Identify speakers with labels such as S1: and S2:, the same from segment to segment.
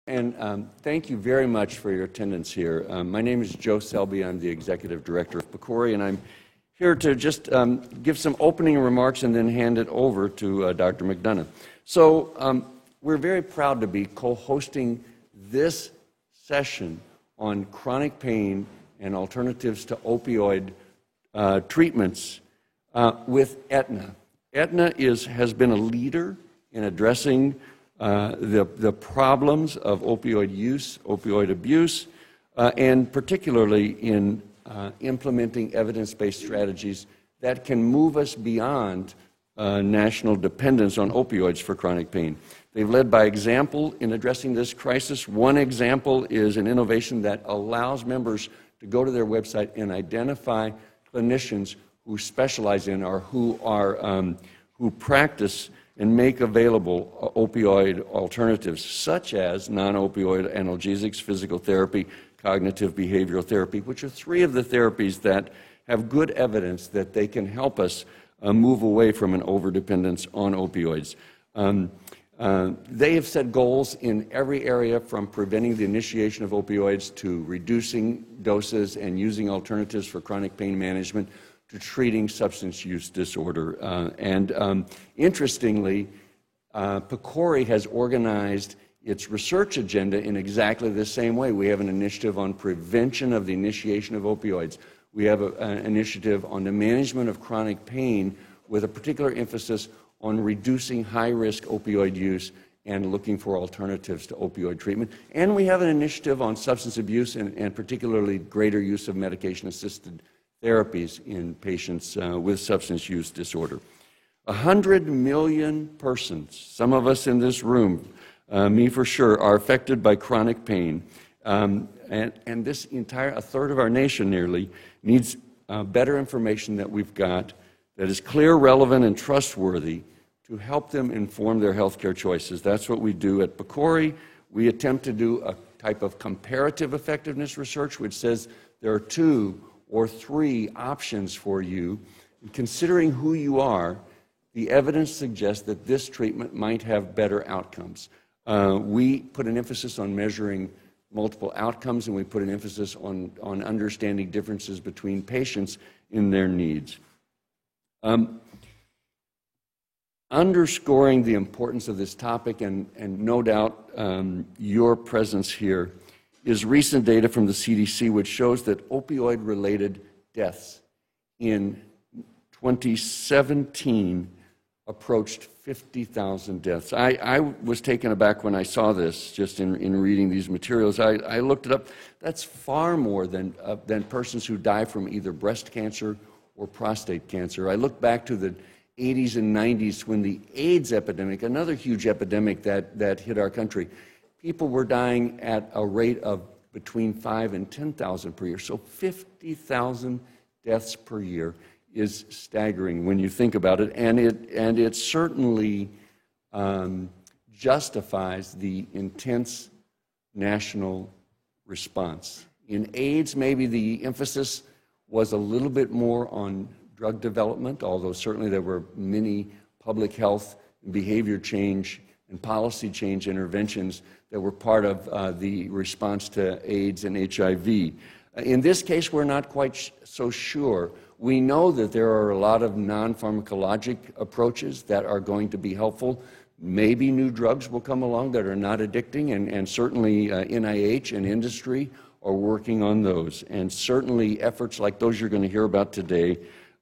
S1: And thank you very much for your attendance here. My name is Joe Selby. I'm the Executive Director of PCORI, and I'm here to just give some opening remarks and then hand it over to Dr. McDonough. So we're very proud to be co-hosting this session on chronic pain and alternatives to opioid treatments with Aetna. Aetna has been a leader in addressing the problems of opioid use, opioid abuse, and particularly in implementing evidence-based strategies that can move us beyond national dependence on opioids for chronic pain. They've led by example in addressing this crisis. One example is an innovation that allows members to go to their website and identify clinicians who specialize in or who practice and make available opioid alternatives, such as non-opioid analgesics, physical therapy, cognitive behavioral therapy, which are three of the therapies that have good evidence that they can help us move away from an overdependence on opioids. They have set goals in every area, from preventing the initiation of opioids to reducing doses and using alternatives for chronic pain management to treating substance use disorder. Interestingly, PCORI has organized its research agenda in exactly the same way. We have an initiative on prevention of the initiation of opioids. We have an initiative on the management of chronic pain with a particular emphasis on reducing high-risk opioid use and looking for alternatives to opioid treatment. And we have an initiative on substance abuse and particularly greater use of medication-assisted therapies in patients with substance use disorder. 100 million persons, some of us in this room, me for sure, are affected by chronic pain. And this a third of our nation nearly, needs better information that we've got that is clear, relevant, and trustworthy to help them inform their healthcare choices. That's what we do at PCORI. We attempt to do a type of comparative effectiveness research, which says there are 2 or 3 options for you. And considering who you are, the evidence suggests that this treatment might have better outcomes. We put an emphasis on measuring multiple outcomes, and we put an emphasis on understanding differences between patients in their needs. Underscoring the importance of this topic, and no doubt your presence here, is recent data from the CDC, which shows that opioid-related deaths in 2017 approached 50,000 deaths. I was taken aback when I saw this, just in reading these materials. I looked it up. That's far more than persons who die from either breast cancer or prostate cancer. I looked back to the 80s and 90s when the AIDS epidemic, another huge epidemic that hit our country, people were dying at a rate of between 5,000 and 10,000 per year. So 50,000 deaths per year is staggering when you think about it, and it certainly justifies the intense national response. In AIDS, maybe the emphasis was a little bit more on drug development, although certainly there were many public health, behavior change, and policy change interventions that were part of the response to AIDS and HIV. In this case, we're not quite so sure. We know that there are a lot of non-pharmacologic approaches that are going to be helpful. Maybe new drugs will come along that are not addicting, and certainly NIH and industry are working on those. And certainly efforts like those you're going to hear about today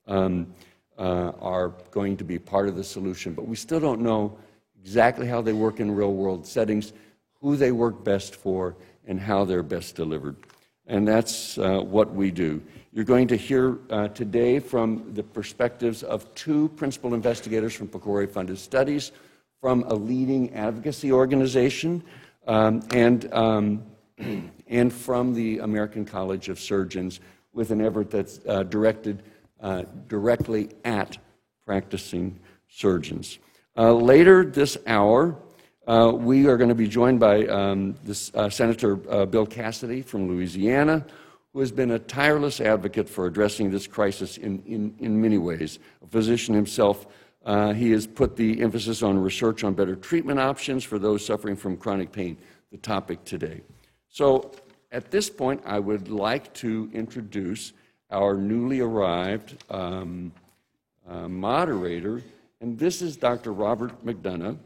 S1: are going to be part of the solution. But we still don't know exactly how they work in real-world settings, who they work best for, and how they're best delivered. And that's what we do. You're going to hear today from the perspectives of 2 principal investigators from PCORI-funded studies, from a leading advocacy organization, and from the American College of Surgeons, with an effort that's directed directly at practicing surgeons. Later this hour, we are going to be joined by Senator Bill Cassidy from Louisiana, who has been a tireless advocate for addressing this crisis in many ways. A physician himself, he has put the emphasis on research on better treatment options for those suffering from chronic pain. the topic today. So at this point, I would like to introduce our newly arrived moderator, and this is Dr. Robert McDonough,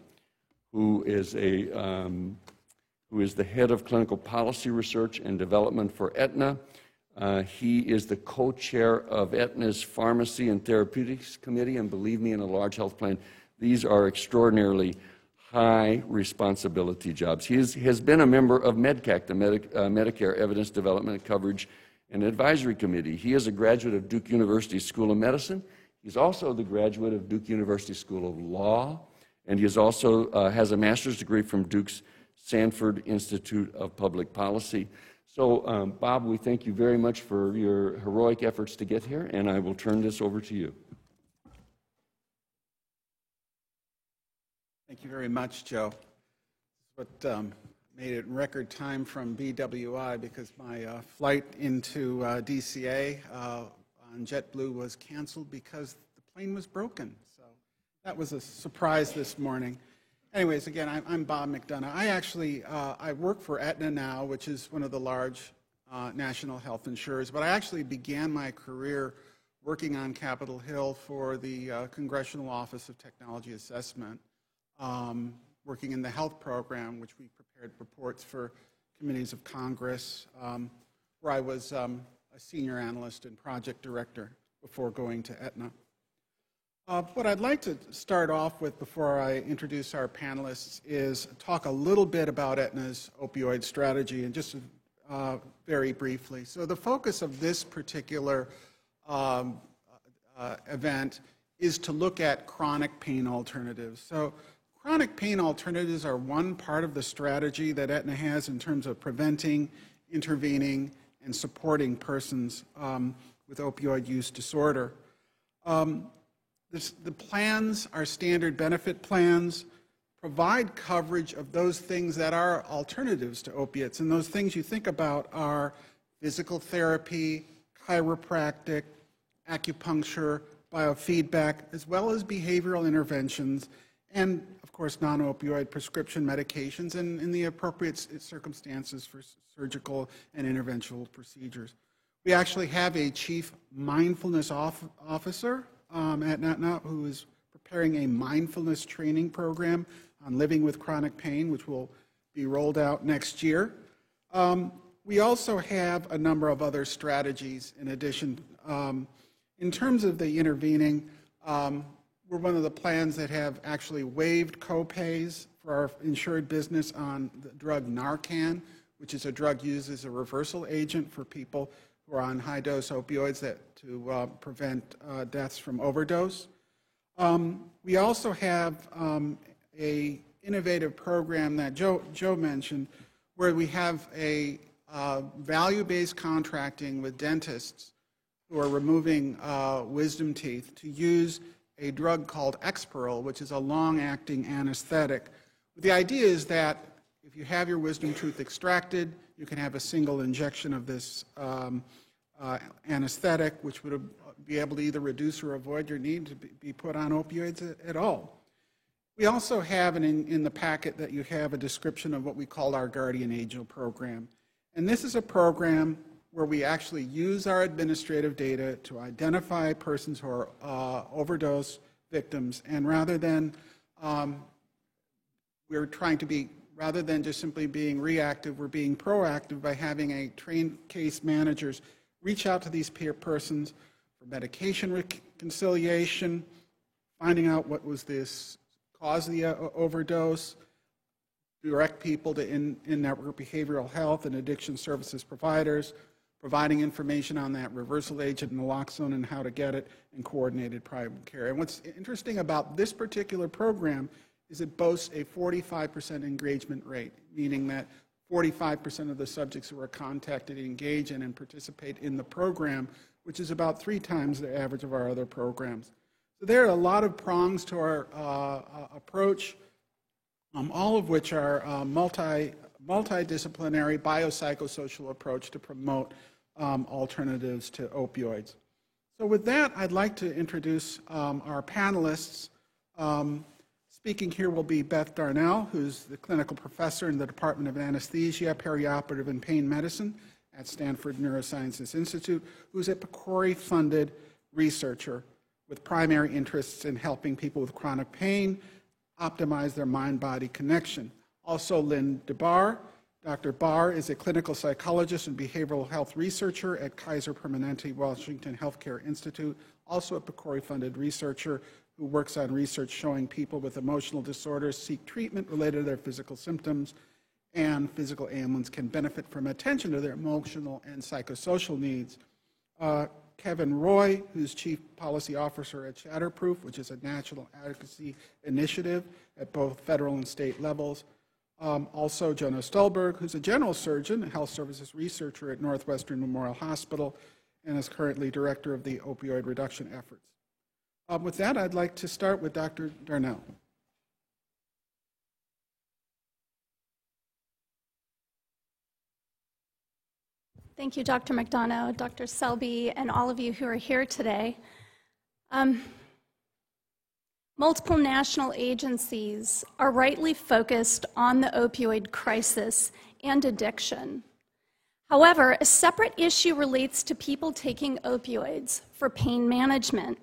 S1: who is the head of clinical policy research and development for Aetna. He is the co-chair of Aetna's Pharmacy and Therapeutics Committee, and believe me, in a large health plan, these are extraordinarily high responsibility jobs. He has been a member of MedCAC, the Medicare Evidence Development, Coverage, and Advisory Committee. He is a graduate of Duke University School of Medicine. He's also the graduate of Duke University School of Law, and he is also has a master's degree from Duke's Sanford Institute of Public Policy. So, Bob, we thank you very much for your heroic efforts to get here, and I will turn this over to you.
S2: Thank you very much, Joe. What made it in record time from BWI, because my flight into DCA on JetBlue was canceled because the plane was broken. So that was a surprise this morning. Anyways, again, I'm Bob McDonough. I work for Aetna now, which is one of the large national health insurers, but I actually began my career working on Capitol Hill for the Congressional Office of Technology Assessment, working in the health program, which we prepared reports for committees of Congress, where I was a senior analyst and project director before going to Aetna. What I'd like to start off with before I introduce our panelists is talk a little bit about Aetna's opioid strategy, and just very briefly. So the focus of this particular event is to look at chronic pain alternatives. So chronic pain alternatives are one part of the strategy that Aetna has in terms of preventing, intervening, and supporting persons with opioid use disorder. The plans are standard benefit plans, provide coverage of those things that are alternatives to opiates. And those things you think about are physical therapy, chiropractic, acupuncture, biofeedback, as well as behavioral interventions, and of course non-opioid prescription medications, and in the appropriate circumstances for surgical and interventional procedures. We actually have a chief mindfulness officer at Aetna who is preparing a mindfulness training program on living with chronic pain, which will be rolled out next year. We also have a number of other strategies in addition. In terms of the intervening, we're one of the plans that have actually waived co-pays for our insured business on the drug Narcan, which is a drug used as a reversal agent for people who are on high-dose opioids to prevent deaths from overdose. We also have a innovative program that Joe mentioned, where we have a value-based contracting with dentists who are removing wisdom teeth to use a drug called Exparel, which is a long-acting anesthetic. The idea is that if you have your wisdom tooth extracted, you can have a single injection of this anesthetic, which would be able to either reduce or avoid your need to be put on opioids at all. We also have in the packet that you have a description of what we call our Guardian Angel program. And this is a program where we actually use our administrative data to identify persons who are overdose victims, and rather than rather than just simply being reactive, we're being proactive by having a trained case managers reach out to these persons for medication reconciliation, finding out what was this cause of the overdose, direct people to in-network behavioral health and addiction services providers, providing information on that reversal agent naloxone and how to get it, and coordinated private care. And what's interesting about this particular program is it boasts a 45% engagement rate, meaning that 45% of the subjects who are contacted engage in and participate in the program, which is about 3 times the average of our other programs. So there are a lot of prongs to our approach, all of which are multidisciplinary biopsychosocial approach to promote alternatives to opioids. So with that, I'd like to introduce our panelists. Speaking here will be Beth Darnell, who's the clinical professor in the Department of Anesthesia, Perioperative, and Pain Medicine at Stanford Neurosciences Institute, who's a PCORI-funded researcher with primary interests in helping people with chronic pain optimize their mind-body connection. Also, Lynn DeBar. Dr. Barr is a clinical psychologist and behavioral health researcher at Kaiser Permanente Washington Healthcare Institute, also a PCORI-funded researcher who works on research showing people with emotional disorders seek treatment related to their physical symptoms, and physical ailments can benefit from attention to their emotional and psychosocial needs. Kevin Roy, who's Chief Policy Officer at Shatterproof, which is a national advocacy initiative at both federal and state levels. Also, Jonah Stolberg, who's a general surgeon and health services researcher at Northwestern Memorial Hospital and is currently director of the opioid reduction efforts. With that, I'd like to start with Dr. Darnell.
S3: Thank you, Dr. McDonough, Dr. Selby, and all of you who are here today. Multiple national agencies are rightly focused on the opioid crisis and addiction. However, a separate issue relates to people taking opioids for pain management.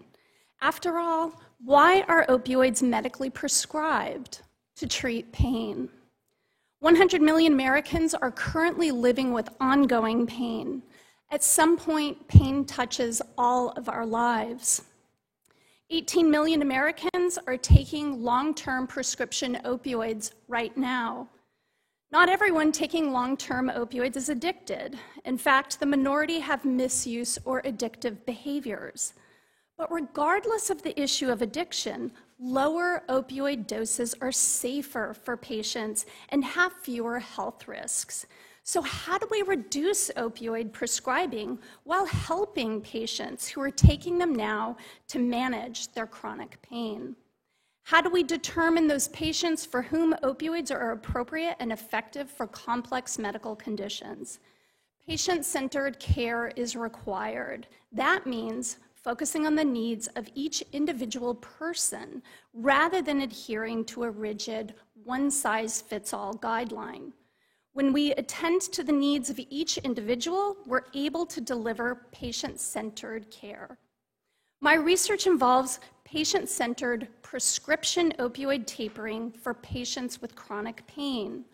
S3: After all, why are opioids medically prescribed? To treat pain. 100 million Americans are currently living with ongoing pain. At some point, pain touches all of our lives. 18 million Americans are taking long-term prescription opioids right now. Not everyone taking long-term opioids is addicted. In fact, the minority have misuse or addictive behaviors. But regardless of the issue of addiction, lower opioid doses are safer for patients and have fewer health risks. So how do we reduce opioid prescribing while helping patients who are taking them now to manage their chronic pain? How do we determine those patients for whom opioids are appropriate and effective for complex medical conditions? Patient-centered care is required. That means focusing on the needs of each individual person rather than adhering to a rigid one-size-fits-all guideline. When we attend to the needs of each individual, we're able to deliver patient-centered care. My research involves patient-centered prescription opioid tapering for patients with chronic pain.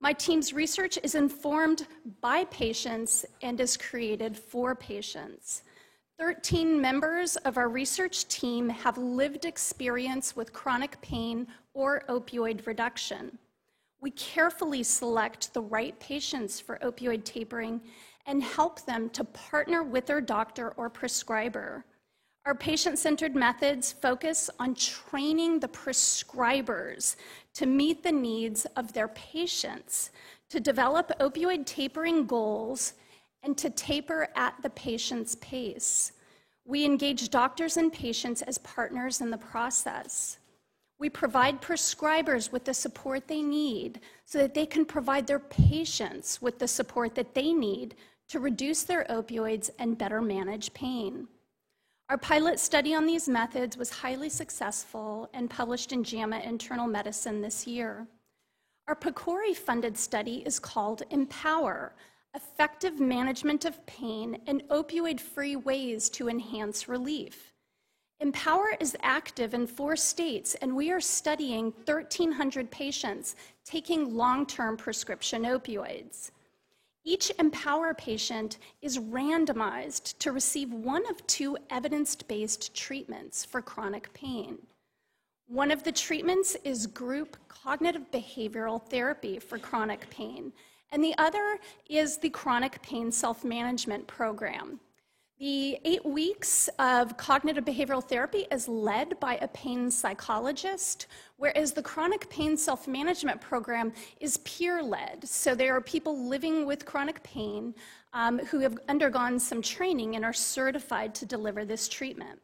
S3: My team's research is informed by patients and is created for patients. 13 members of our research team have lived experience with chronic pain or opioid reduction. We carefully select the right patients for opioid tapering and help them to partner with their doctor or prescriber. Our patient-centered methods focus on training the prescribers to meet the needs of their patients, to develop opioid tapering goals, and to taper at the patient's pace. We engage doctors and patients as partners in the process. We provide prescribers with the support they need so that they can provide their patients with the support that they need to reduce their opioids and better manage pain. Our pilot study on these methods was highly successful and published in JAMA Internal Medicine this year. Our PCORI-funded study is called EMPOWER, Effective Management of Pain and Opioid-Free Ways to Enhance Relief. EMPOWER is active in 4 states, and we are studying 1,300 patients taking long-term prescription opioids. Each EMPOWER patient is randomized to receive one of 2 evidence-based treatments for chronic pain. One of the treatments is group cognitive behavioral therapy for chronic pain, and the other is the chronic pain self-management program. The 8 weeks of cognitive behavioral therapy is led by a pain psychologist, whereas the chronic pain self-management program is peer-led. So there are people living with chronic pain who have undergone some training and are certified to deliver this treatment.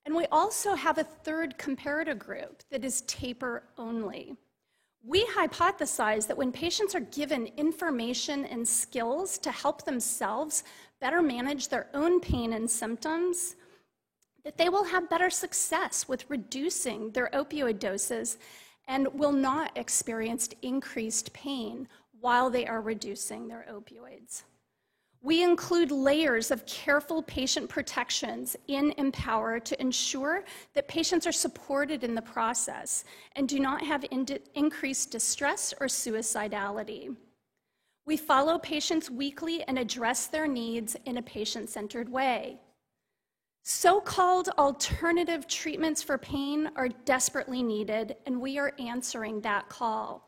S3: And we also have a third comparator group that is taper only. We hypothesize that when patients are given information and skills to help themselves better manage their own pain and symptoms, that they will have better success with reducing their opioid doses and will not experience increased pain while they are reducing their opioids. We include layers of careful patient protections in Empower to ensure that patients are supported in the process and do not have increased distress or suicidality. We follow patients weekly and address their needs in a patient-centered way. So-called alternative treatments for pain are desperately needed, and we are answering that call.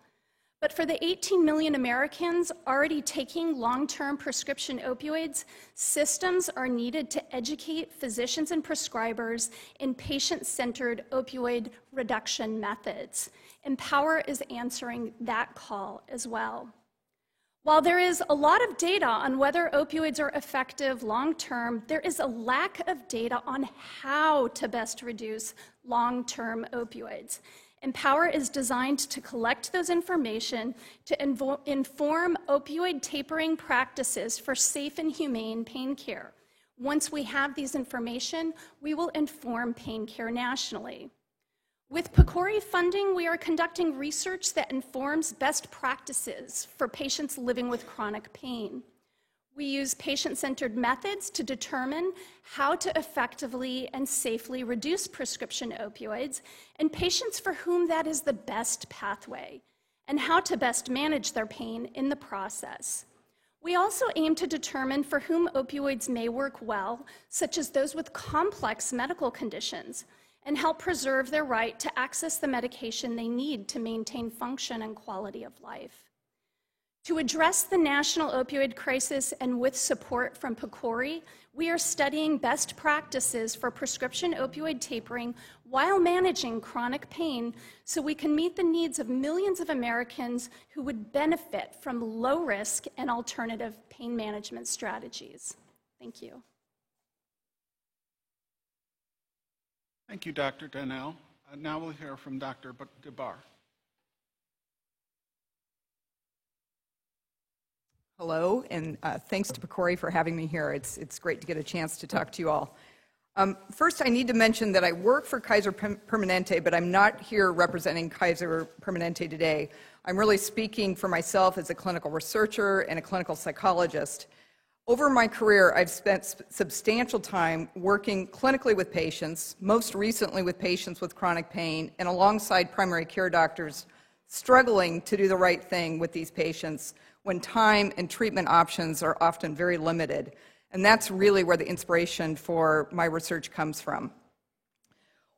S3: But for the 18 million Americans already taking long-term prescription opioids, systems are needed to educate physicians and prescribers in patient-centered opioid reduction methods. Empower is answering that call as well. While there is a lot of data on whether opioids are effective long-term, there is a lack of data on how to best reduce long-term opioids. Empower is designed to collect those information to inform opioid tapering practices for safe and humane pain care. Once we have these information, we will inform pain care nationally. With PCORI funding, we are conducting research that informs best practices for patients living with chronic pain. We use patient-centered methods to determine how to effectively and safely reduce prescription opioids in patients for whom that is the best pathway, and how to best manage their pain in the process. We also aim to determine for whom opioids may work well, such as those with complex medical conditions, and help preserve their right to access the medication they need to maintain function and quality of life. To address the national opioid crisis and with support from PCORI, we are studying best practices for prescription opioid tapering while managing chronic pain so we can meet the needs of millions of Americans who would benefit from low-risk and alternative pain management strategies. Thank you.
S2: Thank you, Dr. Donnell. Now we'll hear from Dr. DeBar.
S4: Hello, and thanks to PCORI for having me here. It's great to get a chance to talk to you all. First, I need to mention that I work for Kaiser Permanente, but I'm not here representing Kaiser Permanente today. I'm really speaking for myself as a clinical researcher and a clinical psychologist. Over my career, I've spent substantial time working clinically with patients, most recently with patients with chronic pain, and alongside primary care doctors struggling to do the right thing with these patients when time and treatment options are often very limited. And that's really where the inspiration for my research comes from.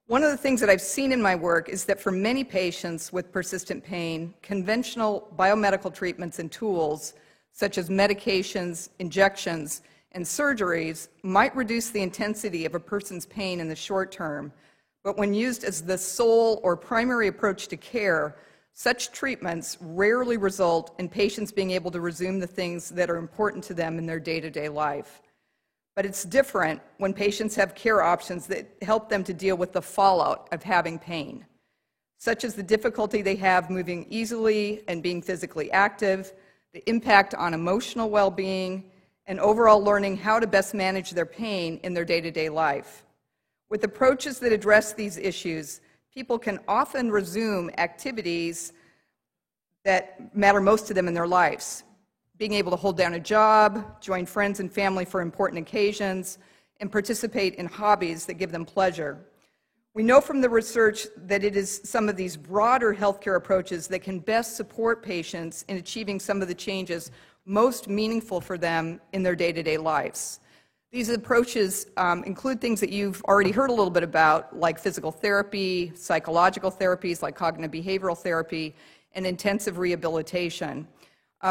S4: One of the things that I've seen in my work is that for many patients with persistent pain, conventional biomedical treatments and tools, such as medications, injections, and surgeries, might reduce the intensity of a person's pain in the short term. But when used as the sole or primary approach to care, such treatments rarely result in patients being able to resume the things that are important to them in their day-to-day life. But it's different when patients have care options that help them to deal with the fallout of having pain, such as the difficulty they have moving easily and being physically active, the impact on emotional well-being, and overall learning how to best manage their pain in their day-to-day life. With approaches that address these issues, people can often resume activities that matter most to them in their lives, being able to hold down a job, join friends and family for important occasions, and participate in hobbies that give them pleasure. We know from the research that it is some of these broader healthcare approaches that can best support patients in achieving some of the changes most meaningful for them in their day-to-day lives. These approaches include things that you've already heard a little bit about, like physical therapy, psychological therapies like cognitive behavioral therapy, and intensive rehabilitation.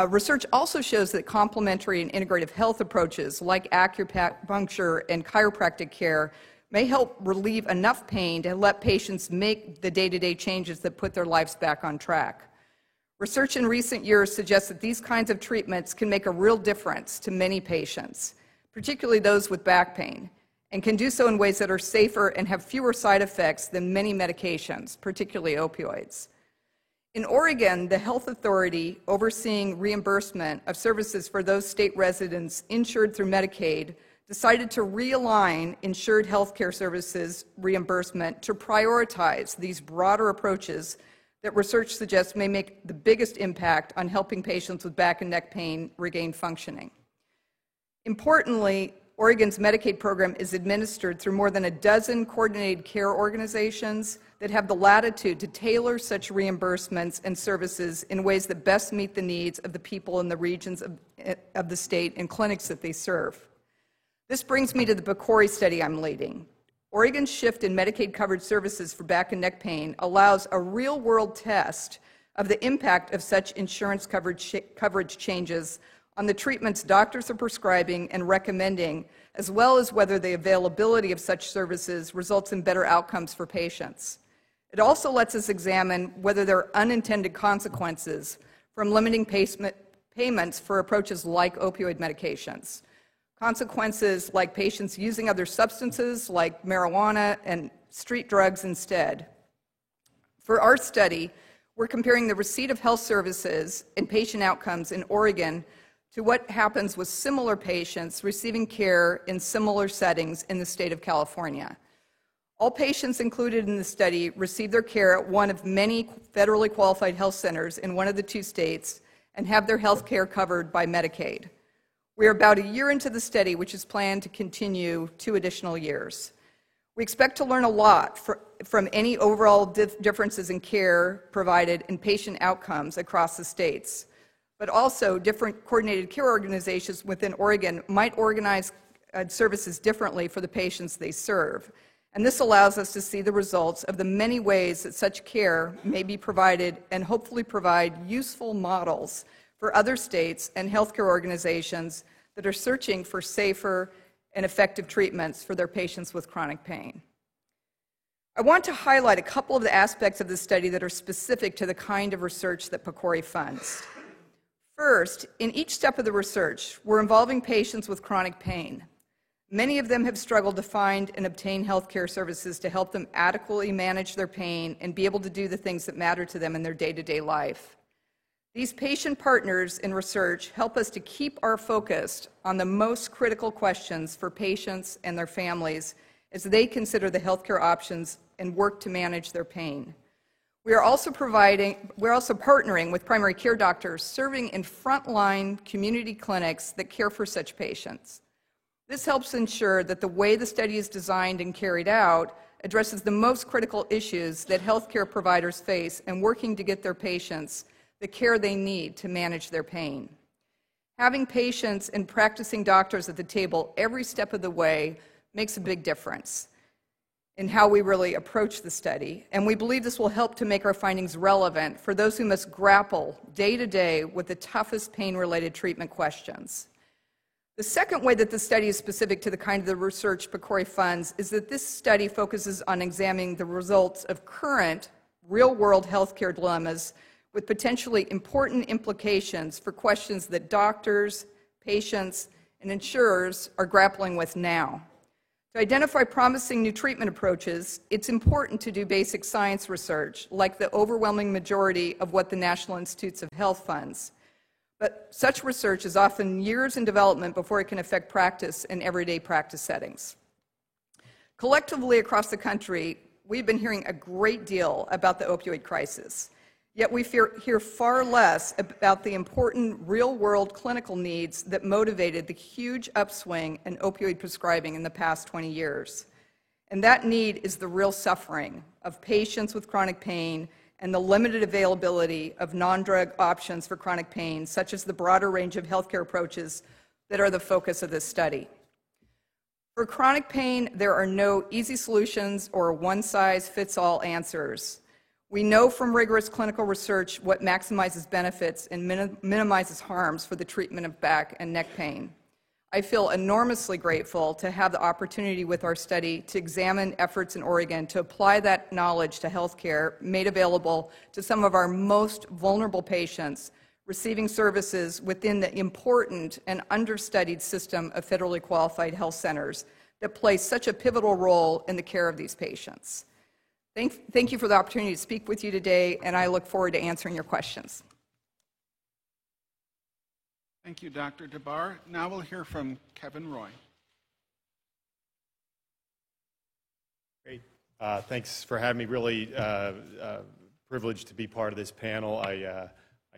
S4: Research also shows that complementary and integrative health approaches like acupuncture and chiropractic care may help relieve enough pain to let patients make the day-to-day changes that put their lives back on track. Research in recent years suggests that these kinds of treatments can make a real difference to many patients, particularly those with back pain, and can do so in ways that are safer and have fewer side effects than many medications, particularly opioids. In Oregon, the health authority overseeing reimbursement of services for those state residents insured through Medicaid decided to realign insured health care services reimbursement to prioritize these broader approaches that research suggests may make the biggest impact on helping patients with back and neck pain regain functioning. Importantly, Oregon's Medicaid program is administered through more than a dozen coordinated care organizations that have the latitude to tailor such reimbursements and services in ways that best meet the needs of the people in the regions of the state and clinics that they serve. This brings me to the PCORI study I'm leading. Oregon's shift in Medicaid covered services for back and neck pain allows a real-world test of the impact of such insurance coverage changes on the treatments doctors are prescribing and recommending, as well as whether the availability of such services results in better outcomes for patients. It also lets us examine whether there are unintended consequences from limiting payments for approaches like opioid medications. Consequences like patients using other substances like marijuana and street drugs instead. For our study, we're comparing the receipt of health services and patient outcomes in Oregon to what happens with similar patients receiving care in similar settings in the state of California. All patients included in the study receive their care at one of many federally qualified health centers in one of the two states and have their health care covered by Medicaid. We are about a year into the study, which is planned to continue 2 additional years. We expect to learn a lot from any overall differences in care provided and patient outcomes across the states. But also, different coordinated care organizations within Oregon might organize services differently for the patients they serve. And this allows us to see the results of the many ways that such care may be provided and hopefully provide useful models for other states and healthcare organizations that are searching for safer and effective treatments for their patients with chronic pain. I want to highlight a couple of the aspects of the study that are specific to the kind of research that PCORI funds. First, in each step of the research, we're involving patients with chronic pain. Many of them have struggled to find and obtain health care services to help them adequately manage their pain and be able to do the things that matter to them in their day-to-day life. These patient partners in research help us to keep our focus on the most critical questions for patients and their families as they consider the healthcare options and work to manage their pain. We're also partnering with primary care doctors serving in frontline community clinics that care for such patients. This helps ensure that the way the study is designed and carried out addresses the most critical issues that healthcare providers face in working to get their patients the care they need to manage their pain. Having patients and practicing doctors at the table every step of the way makes a big difference in how we really approach the study, and we believe this will help to make our findings relevant for those who must grapple day to day with the toughest pain-related treatment questions. The second way that the study is specific to the kind of the research PCORI funds is that this study focuses on examining the results of current real-world healthcare dilemmas with potentially important implications for questions that doctors, patients, and insurers are grappling with now. To identify promising new treatment approaches, it's important to do basic science research, like the overwhelming majority of what the National Institutes of Health funds. But such research is often years in development before it can affect practice in everyday practice settings. Collectively across the country, we've been hearing a great deal about the opioid crisis. Yet we hear far less about the important real-world clinical needs that motivated the huge upswing in opioid prescribing in the past 20 years. And that need is the real suffering of patients with chronic pain and the limited availability of non-drug options for chronic pain, such as the broader range of healthcare approaches that are the focus of this study. For chronic pain, there are no easy solutions or one-size-fits-all answers. We know from rigorous clinical research what maximizes benefits and minimizes harms for the treatment of back and neck pain. I feel enormously grateful to have the opportunity with our study to examine efforts in Oregon to apply that knowledge to healthcare made available to some of our most vulnerable patients receiving services within the important and understudied system of federally qualified health centers that play such a pivotal role in the care of these patients. Thank you for the opportunity to speak with you today, and I look forward to answering your questions.
S2: Thank you, Dr. DeBar. Now we'll hear from Kevin Roy.
S5: Great. Thanks for having me. Really privileged to be part of this panel. I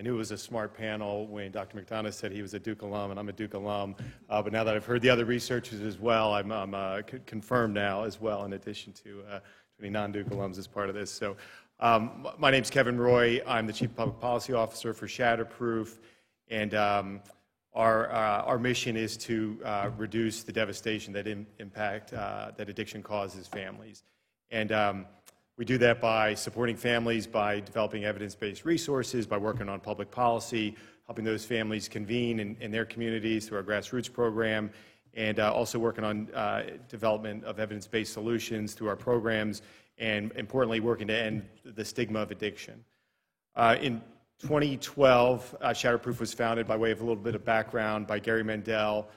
S5: knew it was a smart panel when Dr. McDonough said he was a Duke alum, and I'm a Duke alum. But now that I've heard the other researchers as well, I'm confirmed now as well, in addition to any non-Duke alums as part of this. So my name's Kevin Roy. I'm the Chief Public Policy Officer for Shatterproof. And our mission is to reduce the devastation that impact that addiction causes families. And we do that by supporting families, by developing evidence-based resources, by working on public policy, helping those families convene in their communities through our grassroots program, and also working on development of evidence-based solutions through our programs, and importantly, working to end the stigma of addiction. In 2012, Shatterproof was founded, by way of a little bit of background, by Gary Mendel,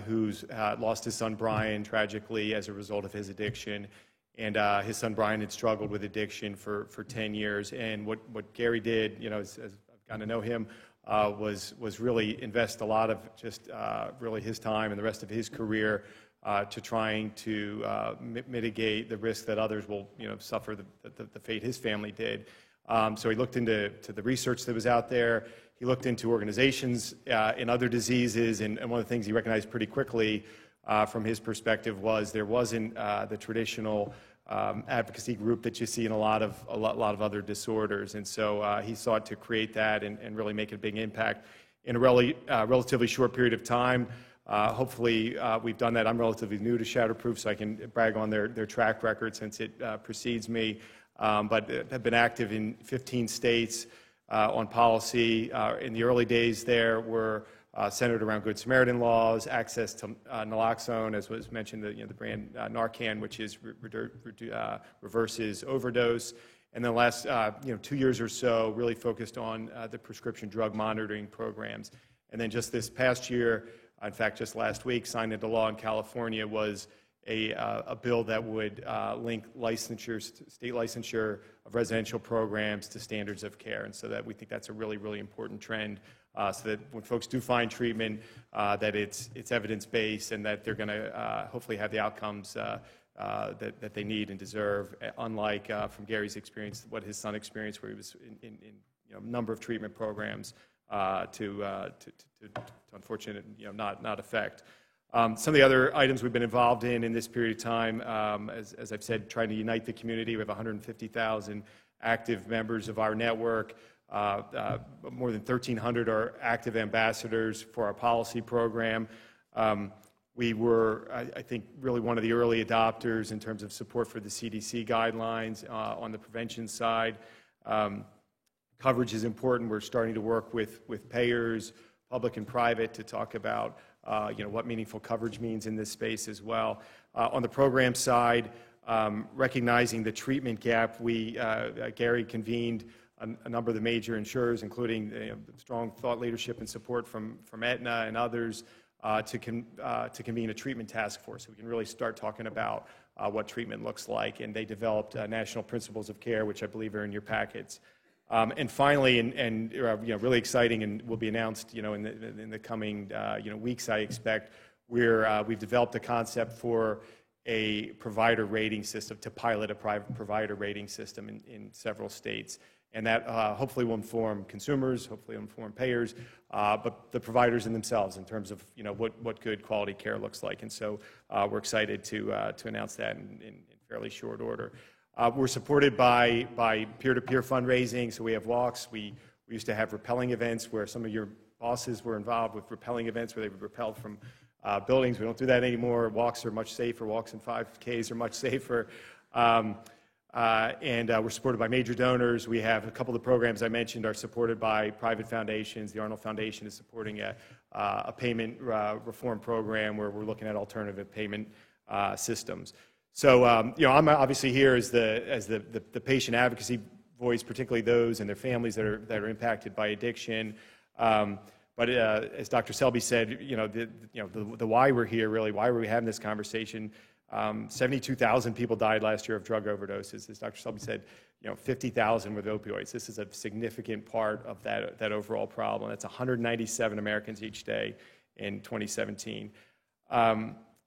S5: who's lost his son Brian tragically as a result of his addiction. And his son Brian had struggled with addiction for 10 years. And what Gary did, you know, as I've gotten to know him, was really invest a lot of just really his time and the rest of his career to trying to mitigate the risk that others will, you know, suffer the fate his family did. So he looked into the research that was out there. He looked into organizations in other diseases, and one of the things he recognized pretty quickly from his perspective was there wasn't the traditional advocacy group that you see in a lot of other disorders, and so he sought to create that and really make a big impact in a relatively short period of time. Hopefully, we've done that. I'm relatively new to Shatterproof, so I can brag on their track record since it precedes me, but have been active in 15 states on policy. In the early days there were centered around Good Samaritan laws, access to naloxone, as was mentioned, the brand Narcan, which reverses overdose. And then the last 2 years or so really focused on the prescription drug monitoring programs. And then just this past year, in fact, just last week, signed into law in California was a bill that would link state licensure of residential programs to standards of care. And so that we think that's a really, really important trend, so that when folks do find treatment, that it's evidence-based and that they're going to hopefully have the outcomes that they need and deserve, unlike from Gary's experience, what his son experienced, where he was in a number of treatment programs to unfortunate not effect. Some of the other items we've been involved in this period of time, as I've said, trying to unite the community. We have 150,000 active members of our network. More than 1,300 are active ambassadors for our policy program. We were, I think, really one of the early adopters in terms of support for the CDC guidelines on the prevention side. Coverage is important. We're starting to work with payers, public and private, to talk about what meaningful coverage means in this space as well. On the program side, recognizing the treatment gap, Gary convened a number of the major insurers, including strong thought leadership and support from Aetna and others, to convene a treatment task force, so we can really start talking about what treatment looks like. And they developed national principles of care, which I believe are in your packets. And finally, and really exciting, and will be announced, in the coming weeks, I expect, we've developed a concept for a provider rating system, to pilot a private provider rating system in several states. And that hopefully will inform consumers, hopefully will inform payers, but the providers in themselves in terms of what good quality care looks like. And so we're excited to announce that in fairly short order. We're supported by peer-to-peer fundraising. So we have walks. We used to have rappelling events where some of your bosses were involved with rappelling events where they would rappel from buildings. We don't do that anymore. Walks are much safer. Walks and 5Ks are much safer. And we're supported by major donors. We have a couple of the programs I mentioned are supported by private foundations. The Arnold Foundation is supporting a payment reform program where we're looking at alternative payment systems. So, I'm obviously here as the patient advocacy voice, particularly those and their families that are impacted by addiction. But as Dr. Selby said, the why we're here, really, why are we having this conversation? 72,000 people died last year of drug overdoses. As Dr. Selby said, 50,000 with opioids. This is a significant part of that overall problem. That's 197 Americans each day in 2017.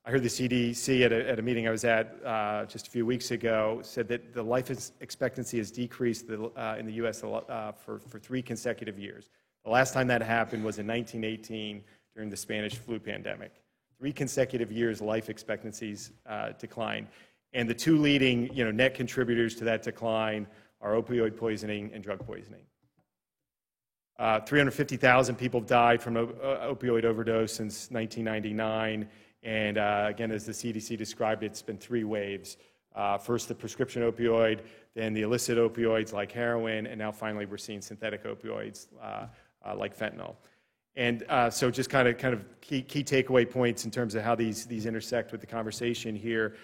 S5: I heard the CDC at a meeting I was at just a few weeks ago said that the life expectancy has decreased in the U.S. For 3 consecutive years. The last time that happened was in 1918 during the Spanish flu pandemic. 3 consecutive years life expectancies declined. And the 2 leading net contributors to that decline are opioid poisoning and drug poisoning. 350,000 people died from opioid overdose since 1999. And again, as the CDC described it, it's been 3 waves. First the prescription opioid, then the illicit opioids like heroin, and now finally we're seeing synthetic opioids like fentanyl. And so just kind of key takeaway points in terms of how these intersect with the conversation here.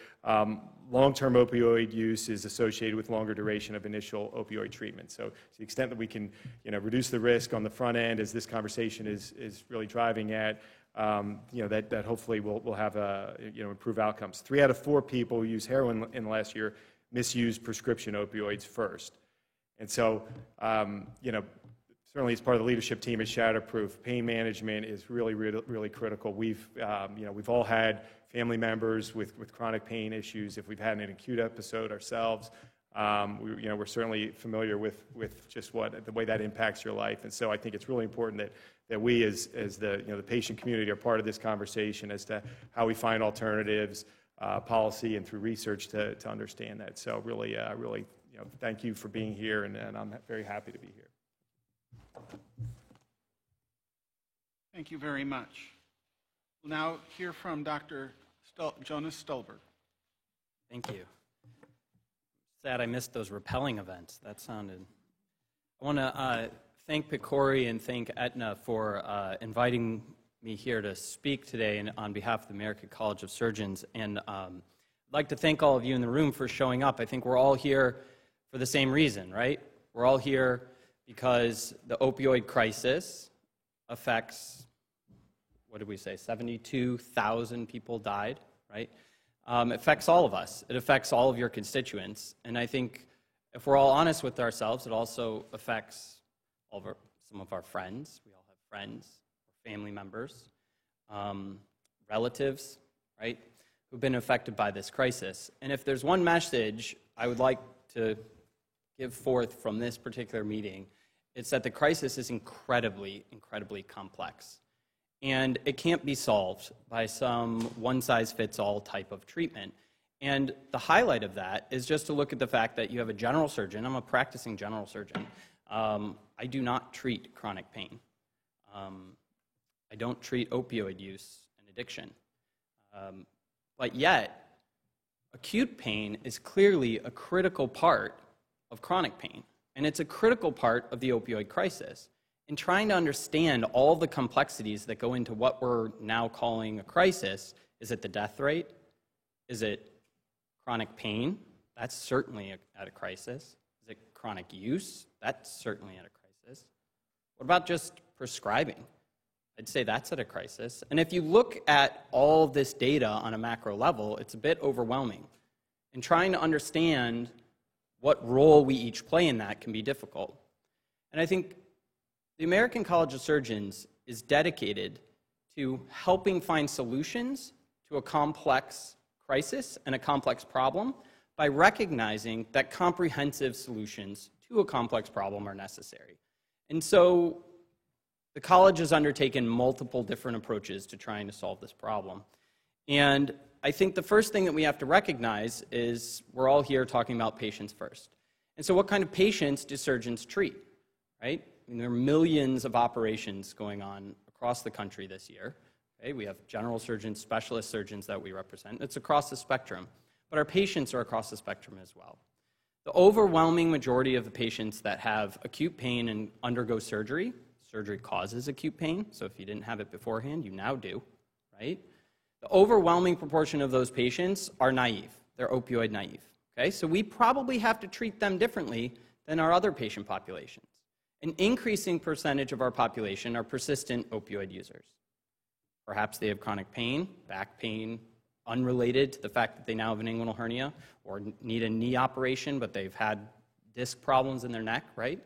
S5: Long-term opioid use is associated with longer duration of initial opioid treatment. So to the extent that we can reduce the risk on the front end, as this conversation is really driving at, that hopefully will have improve outcomes. 3 out of 4 people who use heroin in the last year misused prescription opioids first. And so, certainly as part of the leadership team at Shatterproof, pain management is really critical. We've all had family members with chronic pain issues. If we've had an acute episode ourselves, we're certainly familiar with just the way that impacts your life. And so I think it's really important that we as the patient community are part of this conversation as to how we find alternatives, policy, and through research to understand that. So really, thank you for being here, and I'm very happy to be here.
S2: Thank you very much. We'll now hear from Dr. Jonas Stolberg.
S6: Thank you. Sad I missed those rappelling events. That sounded... I want to thank PCORI and thank Aetna for inviting me here to speak today on behalf of the American College of Surgeons. And I'd like to thank all of you in the room for showing up. I think we're all here for the same reason, right? We're all here because the opioid crisis affects, what did we say, 72,000 people died, right? It affects all of us. It affects all of your constituents. And I think if we're all honest with ourselves, it also affects some of our friends. We all have friends, family members, relatives, right, who've been affected by this crisis. And if there's one message I would like to give forth from this particular meeting, it's that the crisis is incredibly, incredibly complex. And it can't be solved by some one-size-fits-all type of treatment. And the highlight of that is just to look at the fact that you have a general surgeon. I'm a practicing general surgeon. I do not treat chronic pain. I don't treat opioid use and addiction. But yet, acute pain is clearly a critical part of chronic pain. And it's a critical part of the opioid crisis. In trying to understand all the complexities that go into what we're now calling a crisis, is it the death rate? Is it chronic pain? That's certainly at a crisis. Is it chronic use? That's certainly at a crisis. What about just prescribing? I'd say that's at a crisis. And if you look at all of this data on a macro level, it's a bit overwhelming. And trying to understand what role we each play in that can be difficult. And I think the American College of Surgeons is dedicated to helping find solutions to a complex crisis and a complex problem by recognizing that comprehensive solutions to a complex problem are necessary. And so the college has undertaken multiple different approaches to trying to solve this problem. And I think the first thing that we have to recognize is we're all here talking about patients first. And so what kind of patients do surgeons treat, right? I mean, there are millions of operations going on across the country this year. Okay? We have general surgeons, specialist surgeons that we represent. It's across the spectrum. But our patients are across the spectrum as well. The overwhelming majority of the patients that have acute pain and undergo surgery causes acute pain. So if you didn't have it beforehand, you now do, right? The overwhelming proportion of those patients are naive. They're opioid naive. Okay? So we probably have to treat them differently than our other patient populations. An increasing percentage of our population are persistent opioid users. Perhaps they have chronic pain, back pain, unrelated to the fact that they now have an inguinal hernia, or need a knee operation, but they've had disc problems in their neck, right?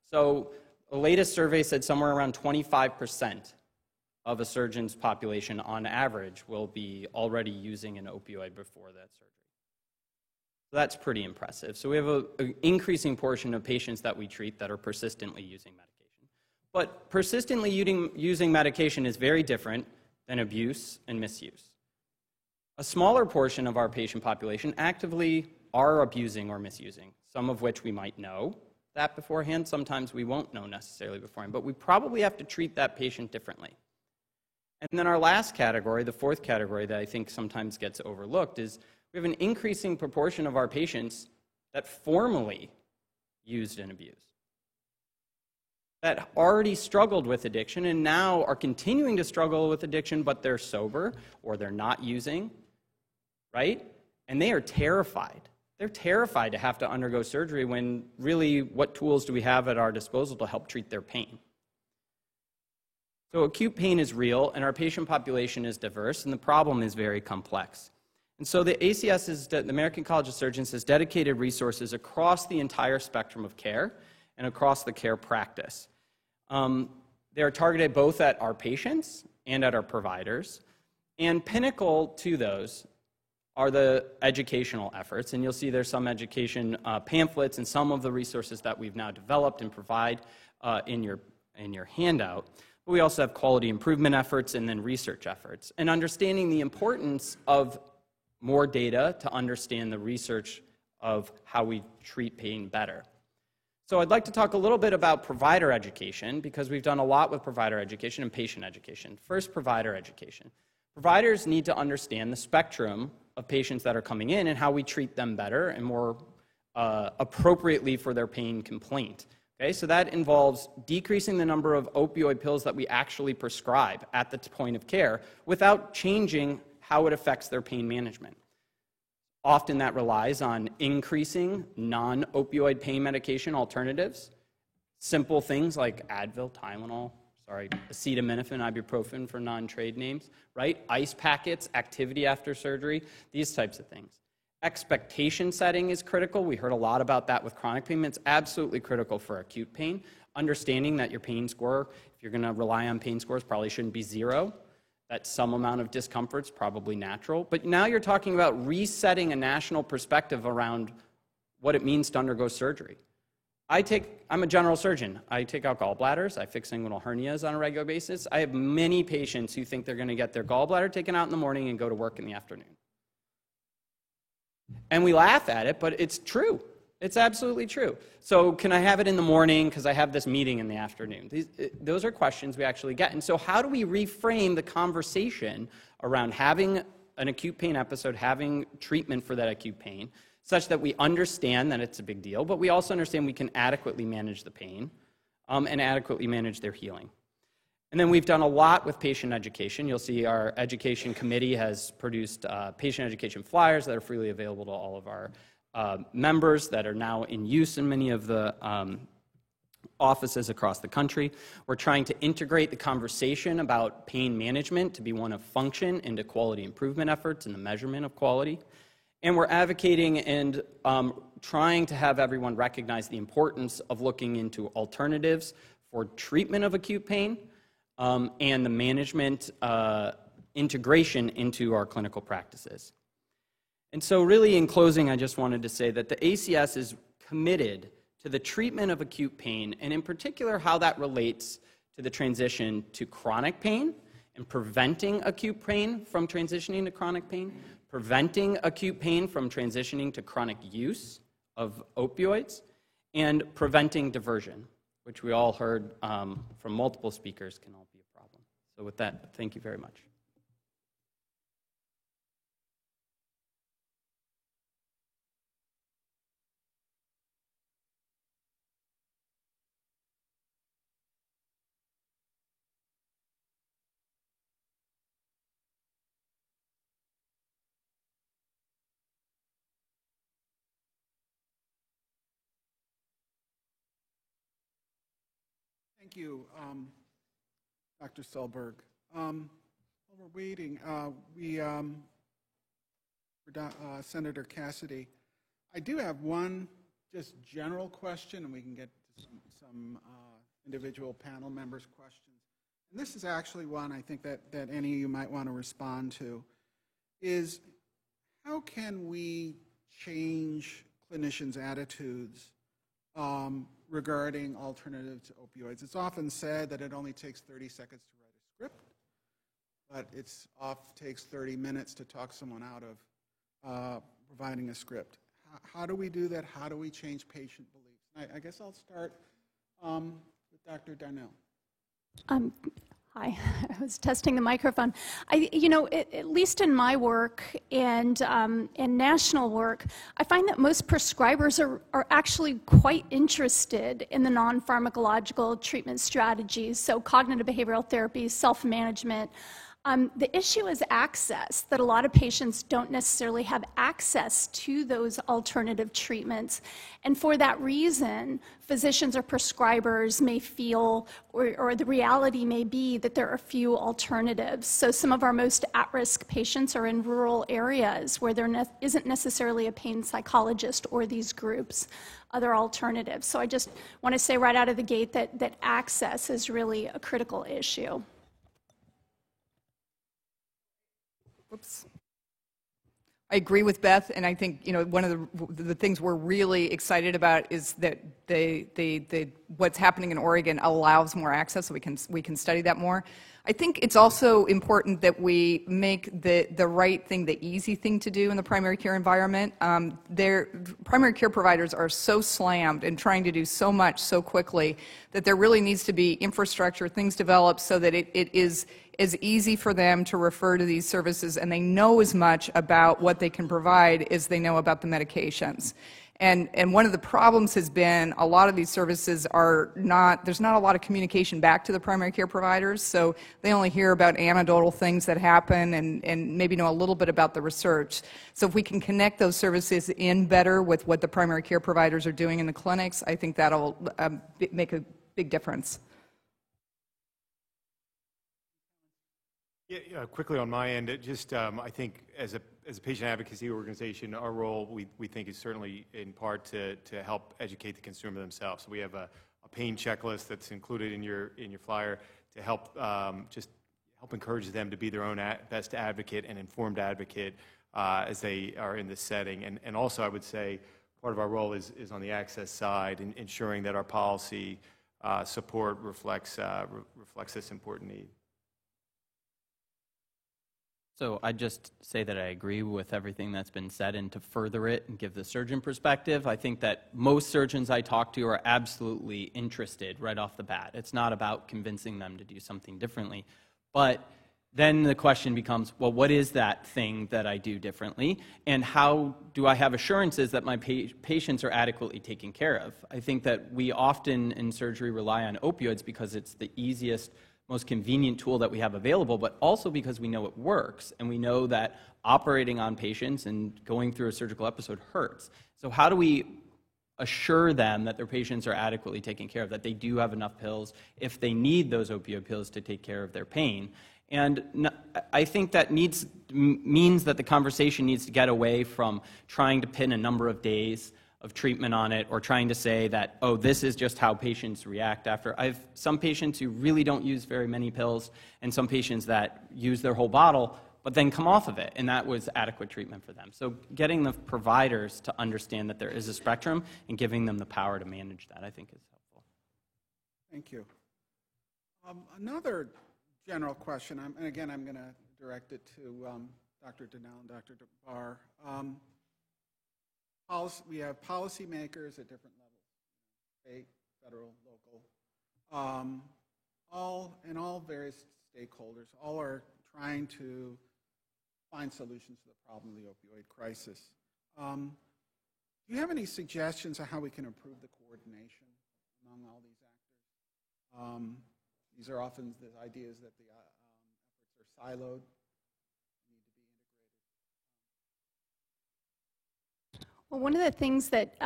S6: So the latest survey said somewhere around 25% of a surgeon's population on average will be already using an opioid before that surgery. So that's pretty impressive. So we have an increasing portion of patients that we treat that are persistently using medication. But persistently using medication is very different than abuse and misuse. A smaller portion of our patient population actively are abusing or misusing, some of which we might know that beforehand. Sometimes we won't know necessarily beforehand, but we probably have to treat that patient differently. And then our last category, the fourth category that I think sometimes gets overlooked, is we have an increasing proportion of our patients that formally used and abused, that already struggled with addiction and now are continuing to struggle with addiction, but they're sober or they're not using, right? And they are terrified. They're terrified to have to undergo surgery when really what tools do we have at our disposal to help treat their pain? So acute pain is real, and our patient population is diverse, and the problem is very complex. And so the ACS, the American College of Surgeons, has dedicated resources across the entire spectrum of care and across the care practice. They are targeted both at our patients and at our providers. And pinnacle to those are the educational efforts. And you'll see there's some education pamphlets and some of the resources that we've now developed and provide in your handout. But we also have quality improvement efforts and then research efforts. And understanding the importance of more data to understand the research of how we treat pain better. So I'd like to talk a little bit about provider education, because we've done a lot with provider education and patient education. First, provider education. Providers need to understand the spectrum of patients that are coming in and how we treat them better and more appropriately for their pain complaint. Okay, so that involves decreasing the number of opioid pills that we actually prescribe at the point of care without changing how it affects their pain management. Often that relies on increasing non-opioid pain medication alternatives, simple things like Advil, Tylenol, acetaminophen, ibuprofen for non-trade names, right? Ice packets, activity after surgery, these types of things. Expectation setting is critical. We heard a lot about that with chronic pain. It's absolutely critical for acute pain. Understanding that your pain score, if you're going to rely on pain scores, probably shouldn't be 0. That some amount of discomfort is probably natural. But now you're talking about resetting a national perspective around what it means to undergo surgery. I'm a general surgeon. I take out gallbladders. I fix inguinal hernias on a regular basis. I have many patients who think they're going to get their gallbladder taken out in the morning and go to work in the afternoon. And we laugh at it, but it's true. It's absolutely true. So can I have it in the morning because I have this meeting in the afternoon? Those are questions we actually get. And so how do we reframe the conversation around having an acute pain episode, having treatment for that acute pain, such that we understand that it's a big deal, but we also understand we can adequately manage the pain and adequately manage their healing. And then we've done a lot with patient education. You'll see our education committee has produced patient education flyers that are freely available to all of our members that are now in use in many of the offices across the country. We're trying to integrate the conversation about pain management to be one of function into quality improvement efforts and the measurement of quality. And we're advocating and trying to have everyone recognize the importance of looking into alternatives for treatment of acute pain and the management integration into our clinical practices. And so really in closing, I just wanted to say that the ACS is committed to the treatment of acute pain, and in particular how that relates to the transition to chronic pain and preventing acute pain from transitioning to chronic pain, preventing acute pain from transitioning to chronic use of opioids, and preventing diversion, which we all heard from multiple speakers can all be a problem. So with that, thank you very much.
S2: Thank you, Dr. Selberg. While we're waiting, for Senator Cassidy, I do have one just general question, and we can get to some individual panel members' questions. and this is actually one I think that any of you might want to respond to, is how can we change clinicians' attitudes regarding alternatives to opioids? It's often said that it only takes 30 seconds to write a script, but it takes 30 minutes to talk someone out of providing a script. How do we do that? How do we change patient beliefs? I guess I'll start with Dr. Darnell.
S3: Hi, I was testing the microphone. At least in my work and national work, I find that most prescribers are actually quite interested in the non-pharmacological treatment strategies, so cognitive behavioral therapy, self-management. The issue is access, that a lot of patients don't necessarily have access to those alternative treatments. And for that reason, physicians or prescribers may feel, or the reality may be, that there are few alternatives. So some of our most at-risk patients are in rural areas where there isn't necessarily a pain psychologist or these groups, other alternatives. So I just want to say right out of the gate that access is really a critical issue.
S4: Oops. I agree with Beth, and I think one of the things we're really excited about is that what's happening in Oregon allows more access, so we can study that more. I think it's also important that we make the right thing the easy thing to do in the primary care environment. Primary care providers are so slammed and trying to do so much so quickly that there really needs to be infrastructure, things developed so that it is as easy for them to refer to these services, and they know as much about what they can provide as they know about the medications. And one of the problems has been a lot of these services there's not a lot of communication back to the primary care providers, so they only hear about anecdotal things that happen and maybe know a little bit about the research. So if we can connect those services in better with what the primary care providers are doing in the clinics, I think that'll make a big difference.
S5: Yeah, quickly on my end, I think as a patient advocacy organization, our role we think is certainly in part to help educate the consumer themselves. So we have a pain checklist that's included in your flyer to help help encourage them to be their own best advocate and informed advocate as they are in this setting. And also, I would say part of our role is on the access side, in ensuring that our policy support reflects this important need.
S6: So I'd just say that I agree with everything that's been said, and to further it and give the surgeon perspective, I think that most surgeons I talk to are absolutely interested right off the bat. It's not about convincing them to do something differently. But then the question becomes, well, what is that thing that I do differently? And how do I have assurances that my patients are adequately taken care of? I think that we often in surgery rely on opioids because it's the easiest, most convenient tool that we have available, but also because we know it works, and we know that operating on patients and going through a surgical episode hurts. So how do we assure them that their patients are adequately taken care of, that they do have enough pills if they need those opioid pills to take care of their pain? And I think that means that the conversation needs to get away from trying to pin a number of days of treatment on it, or trying to say that, oh, this is just how patients react after. I have some patients who really don't use very many pills, and some patients that use their whole bottle, but then come off of it, and that was adequate treatment for them. So getting the providers to understand that there is a spectrum and giving them the power to manage that, I think, is helpful.
S2: Thank you. Another general question, and again, I'm going to direct it to Dr. Darnell and Dr. DeBar. We have policymakers at different levels, state, federal, local, all various stakeholders, all are trying to find solutions to the problem of the opioid crisis. Do you have any suggestions on how we can improve the coordination among all these actors? These are often the ideas that the efforts are siloed.
S3: Well, one of the things that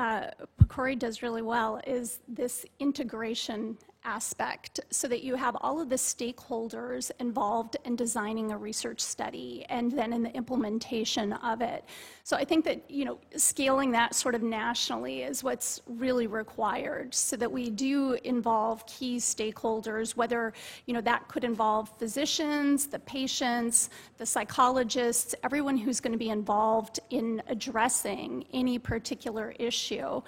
S3: PCORI does really well is this integration aspect so that you have all of the stakeholders involved in designing a research study and then in the implementation of it. So I think that, scaling that sort of nationally is what's really required so that we do involve key stakeholders, whether, that could involve physicians, the patients, the psychologists, everyone who's going to be involved in addressing any particular issue.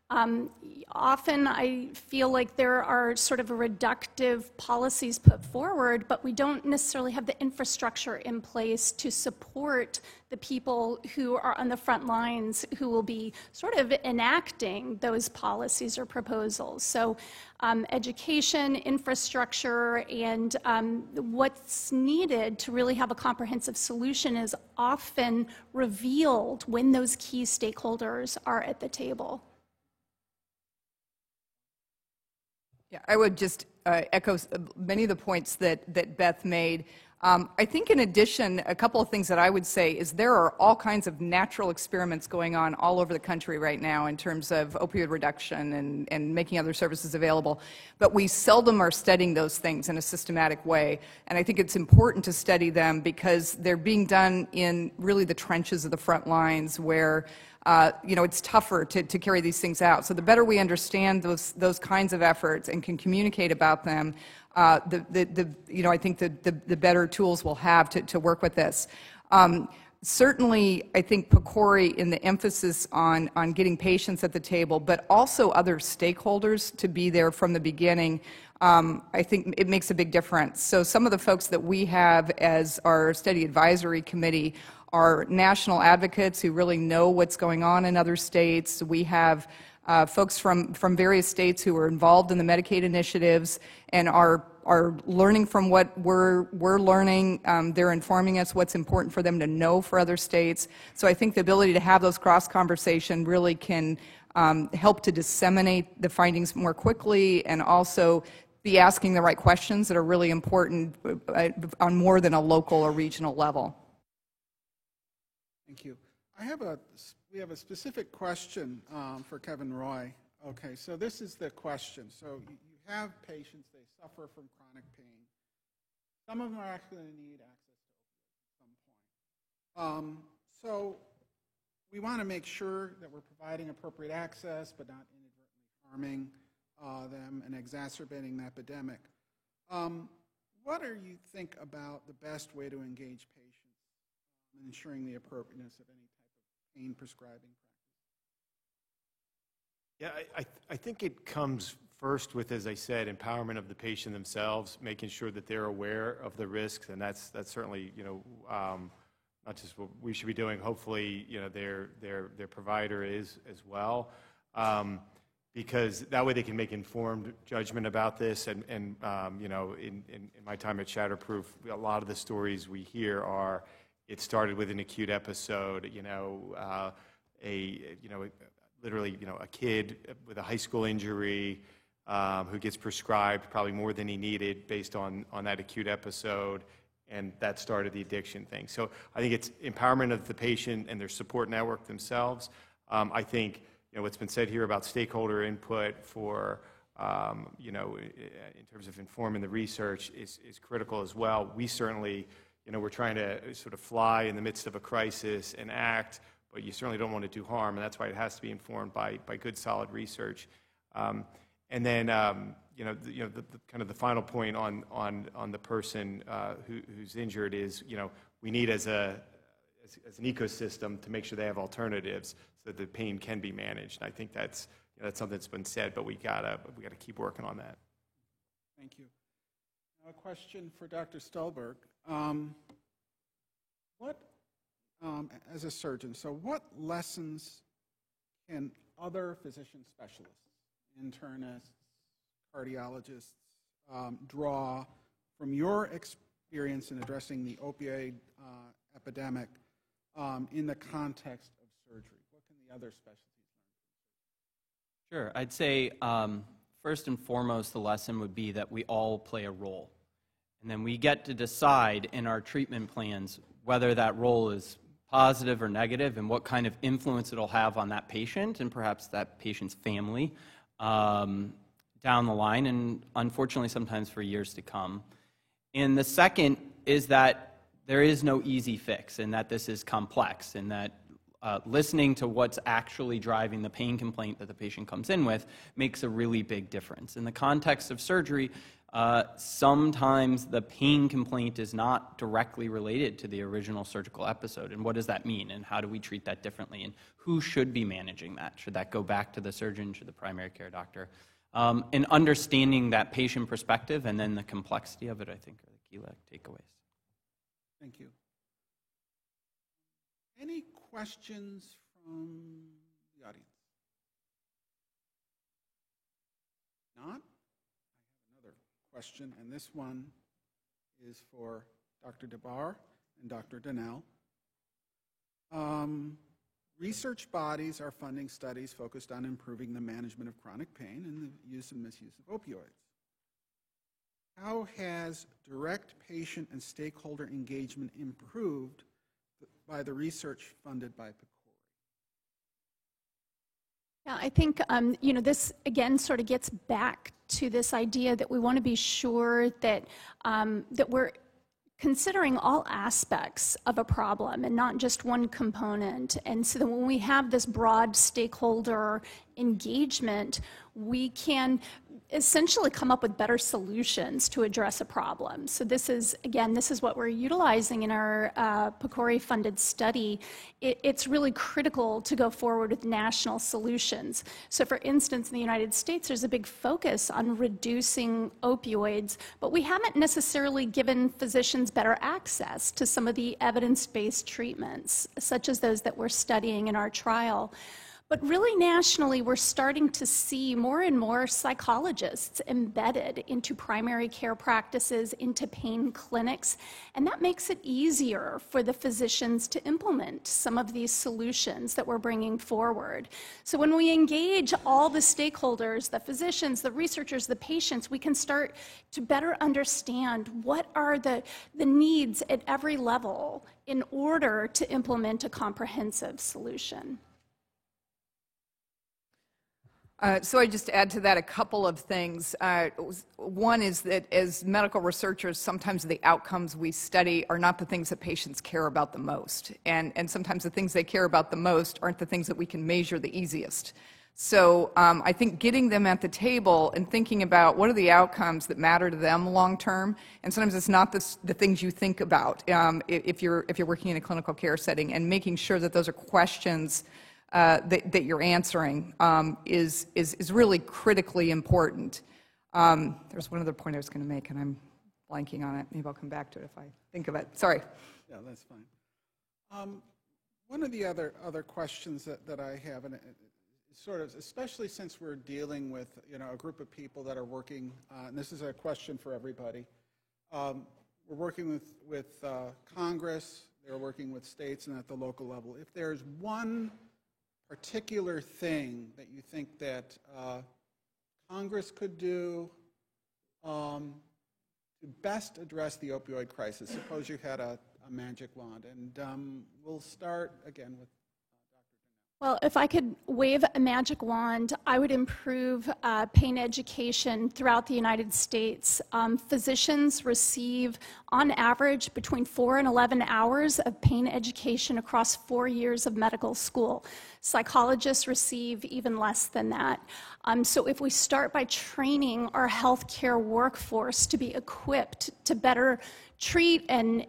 S3: Often I feel like there are sort of reductive policies put forward, but we don't necessarily have the infrastructure in place to support the people who are on the front lines who will be sort of enacting those policies or proposals. So education, infrastructure, and what's needed to really have a comprehensive solution is often revealed when those key stakeholders are at the table.
S4: Yeah, I would just echo many of the points that Beth made. I think in addition, a couple of things that I would say is there are all kinds of natural experiments going on all over the country right now in terms of opioid reduction and making other services available, but we seldom are studying those things in a systematic way. And I think it's important to study them because they're being done in really the trenches of the front lines where it's tougher to carry these things out. So the better we understand those kinds of efforts and can communicate about them, I think the better tools we'll have to work with this. Certainly, I think PCORI in the emphasis on getting patients at the table, but also other stakeholders to be there from the beginning, I think it makes a big difference. So some of the folks that we have as our study advisory committee are national advocates who really know what's going on in other states. We have folks from various states who are involved in the Medicaid initiatives and are learning from what we're learning. They're informing us what's important for them to know for other states. So I think the ability to have those cross-conversation really can help to disseminate the findings more quickly and also be asking the right questions that are really important on more than a local or regional level.
S2: Thank you. We have a specific question for Kevin Roy. Okay, so this is the question. So you have patients, they suffer from chronic pain. Some of them are actually going to need access to opioids at some point. So we want to make sure that we're providing appropriate access, but not inadvertently harming them and exacerbating the epidemic. What do you think about the best way to engage patients in ensuring the appropriateness of any type of pain prescribing practice?
S5: Yeah, I think it comes first with, as I said, empowerment of the patient themselves, making sure that they're aware of the risks, and that's certainly not just what we should be doing. Hopefully, their provider is as well, because that way they can make informed judgment about this. And in my time at Shatterproof, a lot of the stories we hear are it started with an acute episode, literally, a kid with a high school injury who gets prescribed probably more than he needed based on that acute episode, and that started the addiction thing. So I think it's empowerment of the patient and their support network themselves. I think what's been said here about stakeholder input for in terms of informing the research is critical as well. We certainly, we're trying to sort of fly in the midst of a crisis and act, but you certainly don't want to do harm, and that's why it has to be informed by good, solid research. And then, the kind of the final point on the person who's injured is, we need as an ecosystem to make sure they have alternatives so that the pain can be managed. And I think that's something that's been said, but we gotta keep working on that.
S2: Thank you. Now a question for Dr. Stulberg. As a surgeon, so what lessons can other physician specialists, internists, cardiologists draw from your experience in addressing the opioid epidemic in the context of surgery? What can the other specialties learn?
S6: Sure. I'd say first and foremost, the lesson would be that we all play a role. And then we get to decide in our treatment plans whether that role is positive or negative and what kind of influence it'll have on that patient and perhaps that patient's family. down the line, and unfortunately sometimes for years to come. And the second is that there is no easy fix, and that this is complex, and that listening to what's actually driving the pain complaint that the patient comes in with makes a really big difference. In the context of surgery, sometimes the pain complaint is not directly related to the original surgical episode. And what does that mean? And how do we treat that differently? And who should be managing that? Should that go back to the surgeon? Should the primary care doctor? And understanding that patient perspective and then the complexity of it, I think, are the key takeaways.
S2: Thank you. Any questions from the audience? Not? I have another question, and this one is for Dr. DeBar and Dr. Donnell. Research bodies are funding studies focused on improving the management of chronic pain and the use and misuse of opioids. How has direct patient and stakeholder engagement improved by the research funded by PCORI?
S3: Yeah, I think, this again sort of gets back to this idea that we want to be sure that, that we're considering all aspects of a problem and not just one component. And so that when we have this broad stakeholder engagement, we can essentially come up with better solutions to address a problem. So this is, again, this is what we're utilizing in our PCORI-funded study. It's really critical to go forward with national solutions. So for instance, in the United States, there's a big focus on reducing opioids, but we haven't necessarily given physicians better access to some of the evidence-based treatments, such as those that we're studying in our trial. But really nationally, we're starting to see more and more psychologists embedded into primary care practices, into pain clinics, and that makes it easier for the physicians to implement some of these solutions that we're bringing forward. So when we engage all the stakeholders, the physicians, the researchers, the patients, we can start to better understand what are the needs at every level in order to implement a comprehensive solution.
S4: So I just add to that a couple of things. One is that as medical researchers, sometimes the outcomes we study are not the things that patients care about the most. And sometimes the things they care about the most aren't the things that we can measure the easiest. So I think getting them at the table and thinking about what are the outcomes that matter to them long term, and sometimes it's not the things you think about if you're working in a clinical care setting, and making sure that those are questions that you're answering is really critically important. There's one other point I was going to make, and I'm blanking on it. Maybe I'll come back to it if I think of it. Sorry.
S2: Yeah, that's fine. One of the other questions that I have, and sort of, especially since we're dealing with a group of people that are working, and this is a question for everybody. We're working with Congress. They're working with states and at the local level. If there's one particular thing that you think that Congress could do to best address the opioid crisis? Suppose you had a magic wand, and we'll start again with
S3: Well, if I could wave a magic wand, I would improve pain education throughout the United States. Physicians receive, on average, between 4 and 11 hours of pain education across 4 years of medical school. Psychologists receive even less than that. So if we start by training our healthcare workforce to be equipped to better treat and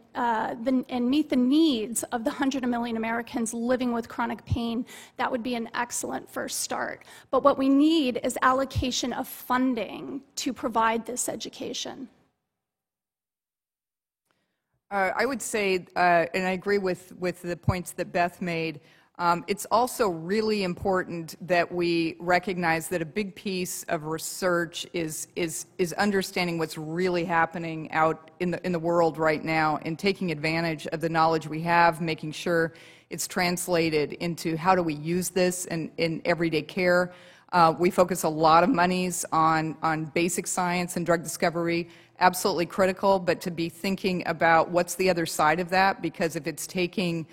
S3: meet the needs of the 100 million Americans living with chronic pain, that would be an excellent first start. But what we need is allocation of funding to provide this education.
S4: I would say, and I agree with the points that Beth made, it's also really important that we recognize that a big piece of research is understanding what's really happening out in the world right now and taking advantage of the knowledge we have, making sure it's translated into how do we use this in everyday care. We focus a lot of monies on basic science and drug discovery, absolutely critical, but to be thinking about what's the other side of that, because if it's taking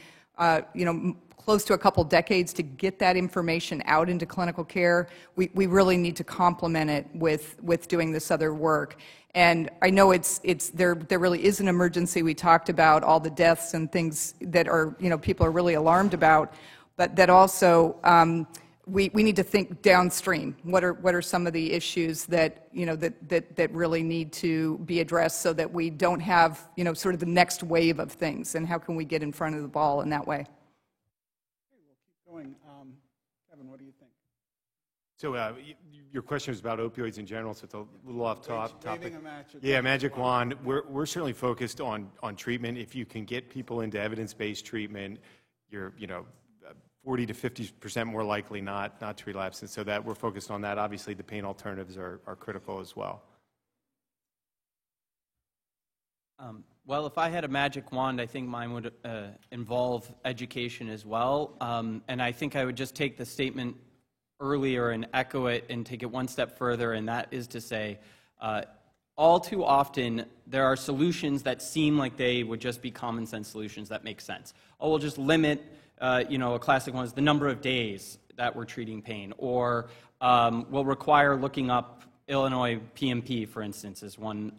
S4: close to a couple decades to get that information out into clinical care. We really need to complement it with doing this other work. And I know there really is an emergency. We talked about all the deaths and things that are, people are really alarmed about, but that also we need to think downstream. What are some of the issues that, that really need to be addressed so that we don't have, sort of the next wave of things, and how can we get in front of the ball in that way?
S2: Okay, we'll keep going. Kevin, what do you think?
S5: So your question was about opioids in general, so it's a little off topic.
S2: Waving a magic
S5: Yeah, magic wand. We're certainly focused on treatment. If you can get people into evidence-based treatment, you're 40 to 50% more likely not to relapse, and so that we're focused on that. Obviously, the pain alternatives are critical as well.
S6: Well, if I had a magic wand, I think mine would involve education as well, and I think I would just take the statement earlier and echo it and take it one step further, and that is to say, all too often there are solutions that seem like they would just be common sense solutions that make sense. Oh, we'll just limit, a classic one is the number of days that we're treating pain, or will require looking up Illinois PMP, for instance, is one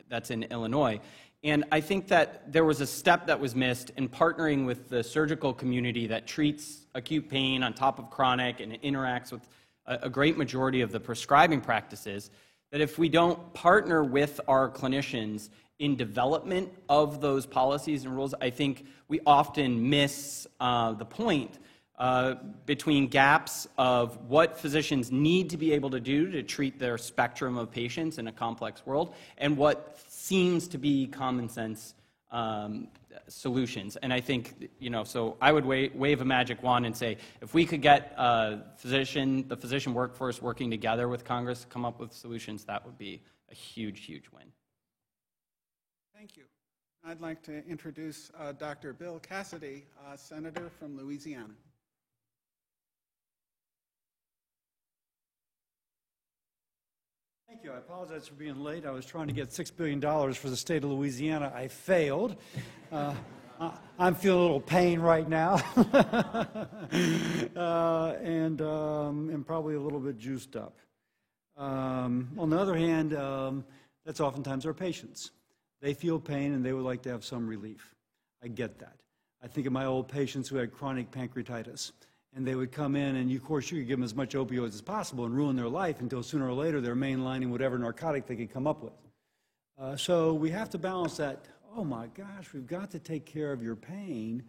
S6: that's in Illinois. And I think that there was a step that was missed in partnering with the surgical community that treats acute pain on top of chronic and interacts with a great majority of the prescribing practices, that if we don't partner with our clinicians in development of those policies and rules, I think we often miss the point between gaps of what physicians need to be able to do to treat their spectrum of patients in a complex world and what seems to be common sense solutions. And I think, so I would wave a magic wand and say, if we could get the physician workforce working together with Congress to come up with solutions, that would be a huge, huge win.
S2: Thank you. I'd like to introduce Dr. Bill Cassidy, Senator from Louisiana.
S7: Thank you. I apologize for being late. I was trying to get $6 billion for the state of Louisiana. I failed. I'm feeling a little pain right now and probably a little bit juiced up. On the other hand, that's oftentimes our patients. They feel pain and they would like to have some relief. I get that. I think of my old patients who had chronic pancreatitis. And they would come in, and of course you could give them as much opioids as possible and ruin their life until sooner or later they're mainlining whatever narcotic they could come up with. So we have to balance that, oh my gosh, we've got to take care of your pain,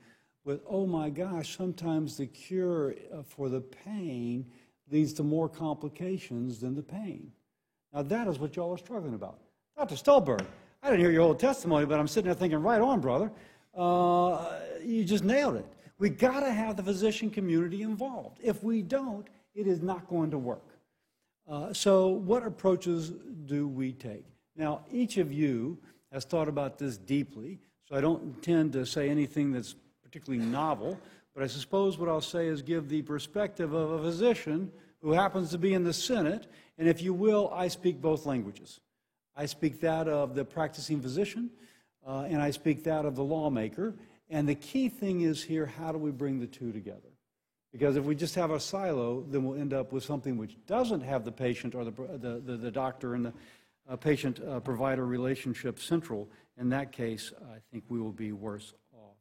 S7: with, oh my gosh, sometimes the cure for the pain leads to more complications than the pain. Now that is what y'all are struggling about. Dr. Stulberg, I didn't hear your whole testimony, but I'm sitting there thinking, right on, brother. You just nailed it. We got to have the physician community involved. If we don't, it is not going to work. So what approaches do we take? Now, each of you has thought about this deeply, so I don't intend to say anything that's particularly novel, but I suppose what I'll say is give the perspective of a physician who happens to be in the Senate, and if you will, I speak both languages. I speak that of the practicing physician, and I speak that of the lawmaker. And the key thing is here, how do we bring the two together? Because if we just have a silo, then we'll end up with something which doesn't have the patient or the doctor and the patient-provider relationship central. In that case, I think we will be worse off.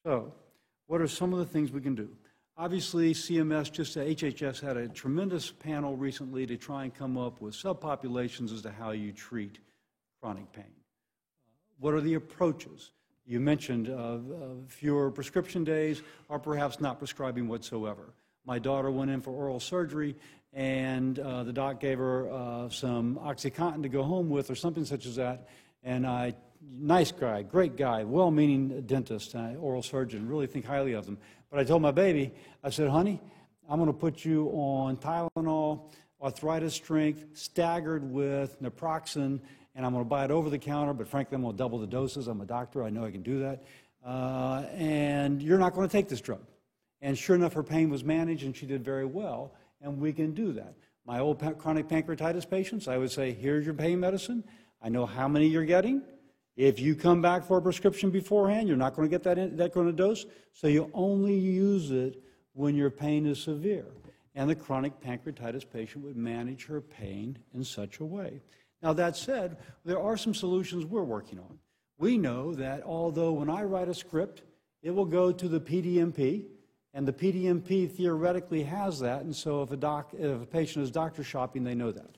S7: So what are some of the things we can do? Obviously, CMS, HHS had a tremendous panel recently to try and come up with subpopulations as to how you treat chronic pain. What are the approaches? You mentioned fewer prescription days or perhaps not prescribing whatsoever. My daughter went in for oral surgery and the doc gave her some OxyContin to go home with or something such as that. And nice guy, great guy, well-meaning dentist, oral surgeon, really think highly of them. But I told my baby, I said, honey, I'm going to put you on Tylenol, arthritis strength, staggered with naproxen, and I'm going to buy it over the counter, but frankly, I'm going to double the doses. I'm a doctor. I know I can do that. And you're not going to take this drug. And sure enough, her pain was managed, and she did very well, and we can do that. My old chronic pancreatitis patients, I would say, here's your pain medicine. I know how many you're getting. If you come back for a prescription beforehand, you're not going to get that kind of dose, so you only use it when your pain is severe. And the chronic pancreatitis patient would manage her pain in such a way. Now, that said, there are some solutions we're working on. We know that although when I write a script, it will go to the PDMP, and the PDMP theoretically has that, and so if a patient is doctor shopping, they know that.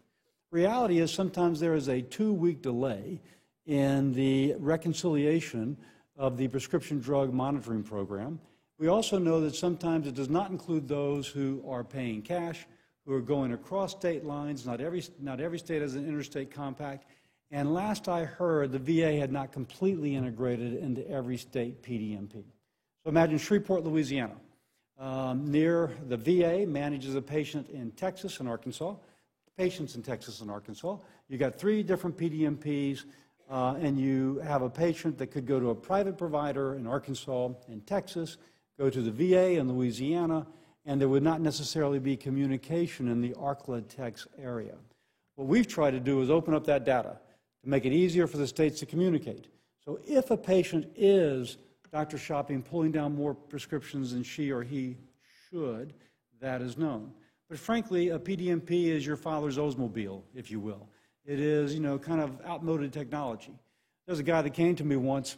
S7: Reality is sometimes there is a 2-week delay in the reconciliation of the prescription drug monitoring program. We also know that sometimes it does not include those who are paying cash, who are going across state lines. Not every state has an interstate compact. And last I heard, the VA had not completely integrated into every state PDMP. So imagine Shreveport, Louisiana. Near the VA manages a patient in Texas and Arkansas, patients in Texas and Arkansas. You got 3 different PDMPs, and you have a patient that could go to a private provider in Arkansas and Texas, go to the VA in Louisiana, and there would not necessarily be communication in the ARCLA-TEX area. What we've tried to do is open up that data to make it easier for the states to communicate. So if a patient is doctor shopping, pulling down more prescriptions than she or he should, that is known. But frankly, a PDMP is your father's Oldsmobile, if you will. It is, kind of outmoded technology. There's a guy that came to me once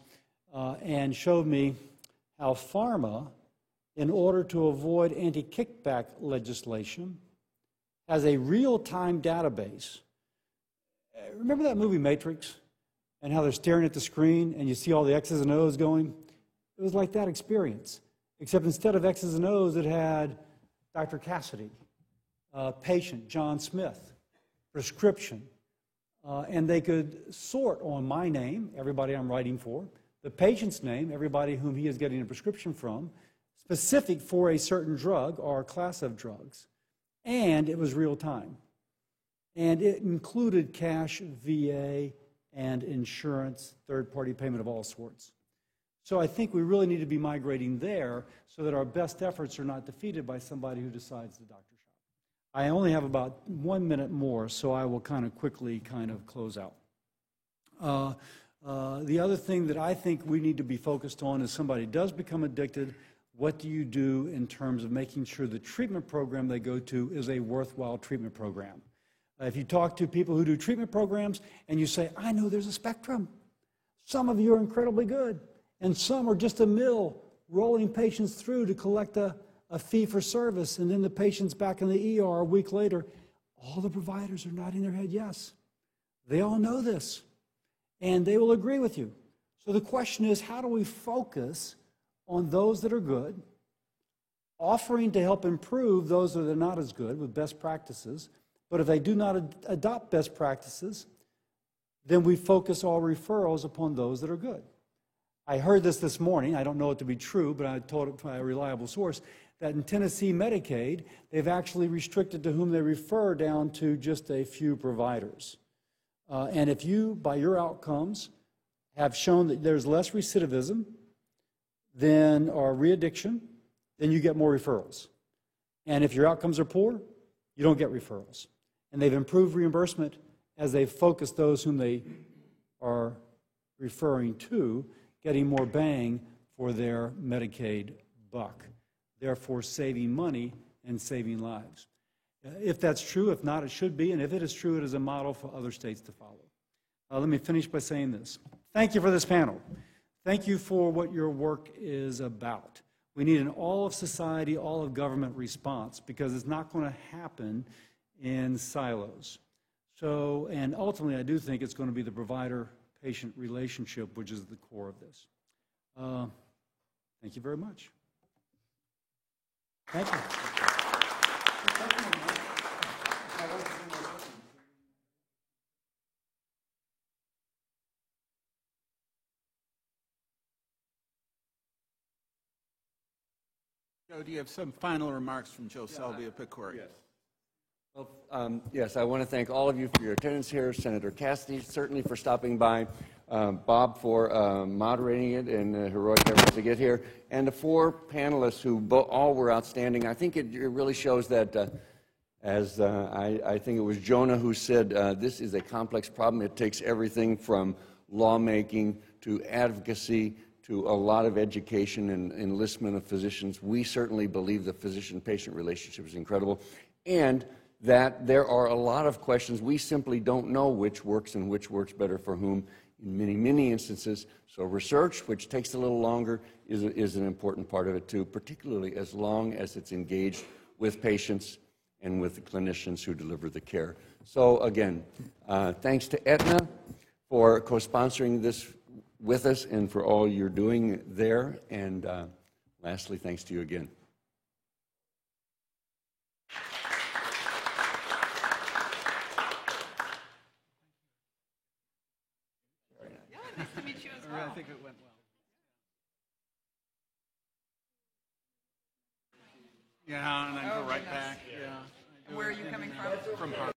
S7: and showed me how pharma, in order to avoid anti-kickback legislation, has a real-time database. Remember that movie Matrix and how they're staring at the screen and you see all the X's and O's going? It was like that experience, except instead of X's and O's, it had Dr. Cassidy, patient John Smith, prescription, and they could sort on my name, everybody I'm writing for, the patient's name, everybody whom he is getting a prescription from, specific for a certain drug or a class of drugs, and it was real time. And it included cash, VA, and insurance, third-party payment of all sorts. So I think we really need to be migrating there so that our best efforts are not defeated by somebody who decides to doctor shop. I only have about 1 minute more, so I will quickly close out. The other thing that I think we need to be focused on is somebody does become addicted, what do you do in terms of making sure the treatment program they go to is a worthwhile treatment program? If you talk to people who do treatment programs and you say, I know there's a spectrum. Some of you are incredibly good, and some are just a mill rolling patients through to collect a fee for service, and then the patient's back in the ER a week later. All the providers are nodding their head yes. They all know this, and they will agree with you. So the question is, how do we focus on those that are good, offering to help improve those that are not as good with best practices, but if they do not adopt best practices, then we focus all referrals upon those that are good. I heard this morning, I don't know it to be true, but I told it by a reliable source, that in Tennessee Medicaid, they've actually restricted to whom they refer down to just a few providers. And if you, by your outcomes, have shown that there's less recidivism or re-addiction, then you get more referrals. And if your outcomes are poor, you don't get referrals. And they've improved reimbursement as they've focused those whom they are referring to, getting more bang for their Medicaid buck, therefore saving money and saving lives. If that's true, if not, it should be, and if it is true, it is a model for other states to follow. Let me finish by saying this. Thank you for this panel. Thank you for what your work is about. We need an all of society, all of government response, because it's not going to happen in silos. So, and ultimately, I do think it's going to be the provider-patient relationship, which is the core of this. Thank you very much. Thank you.
S2: Joe, do you have some final remarks from Joe Selby of PCORI?
S1: Yes. Well, yes, I want to thank all of you for your attendance here, Senator Cassidy certainly for stopping by, Bob for moderating it and heroic efforts to get here, and the 4 panelists who all were outstanding. I think it really shows that, as I think it was Jonah who said, this is a complex problem. It takes everything from lawmaking to advocacy to a lot of education and enlistment of physicians. We certainly believe the physician-patient relationship is incredible, and that there are a lot of questions we simply don't know which works and which works better for whom in many, many instances. So research, which takes a little longer, is an important part of it too, particularly as long as it's engaged with patients and with the clinicians who deliver the care. So again, thanks to Aetna for co-sponsoring this with us and for all you're doing there. And lastly, thanks to you again.
S2: I think it went well. Yeah, and I go right back. Yeah.
S4: Where are you coming from?
S2: From Harvard.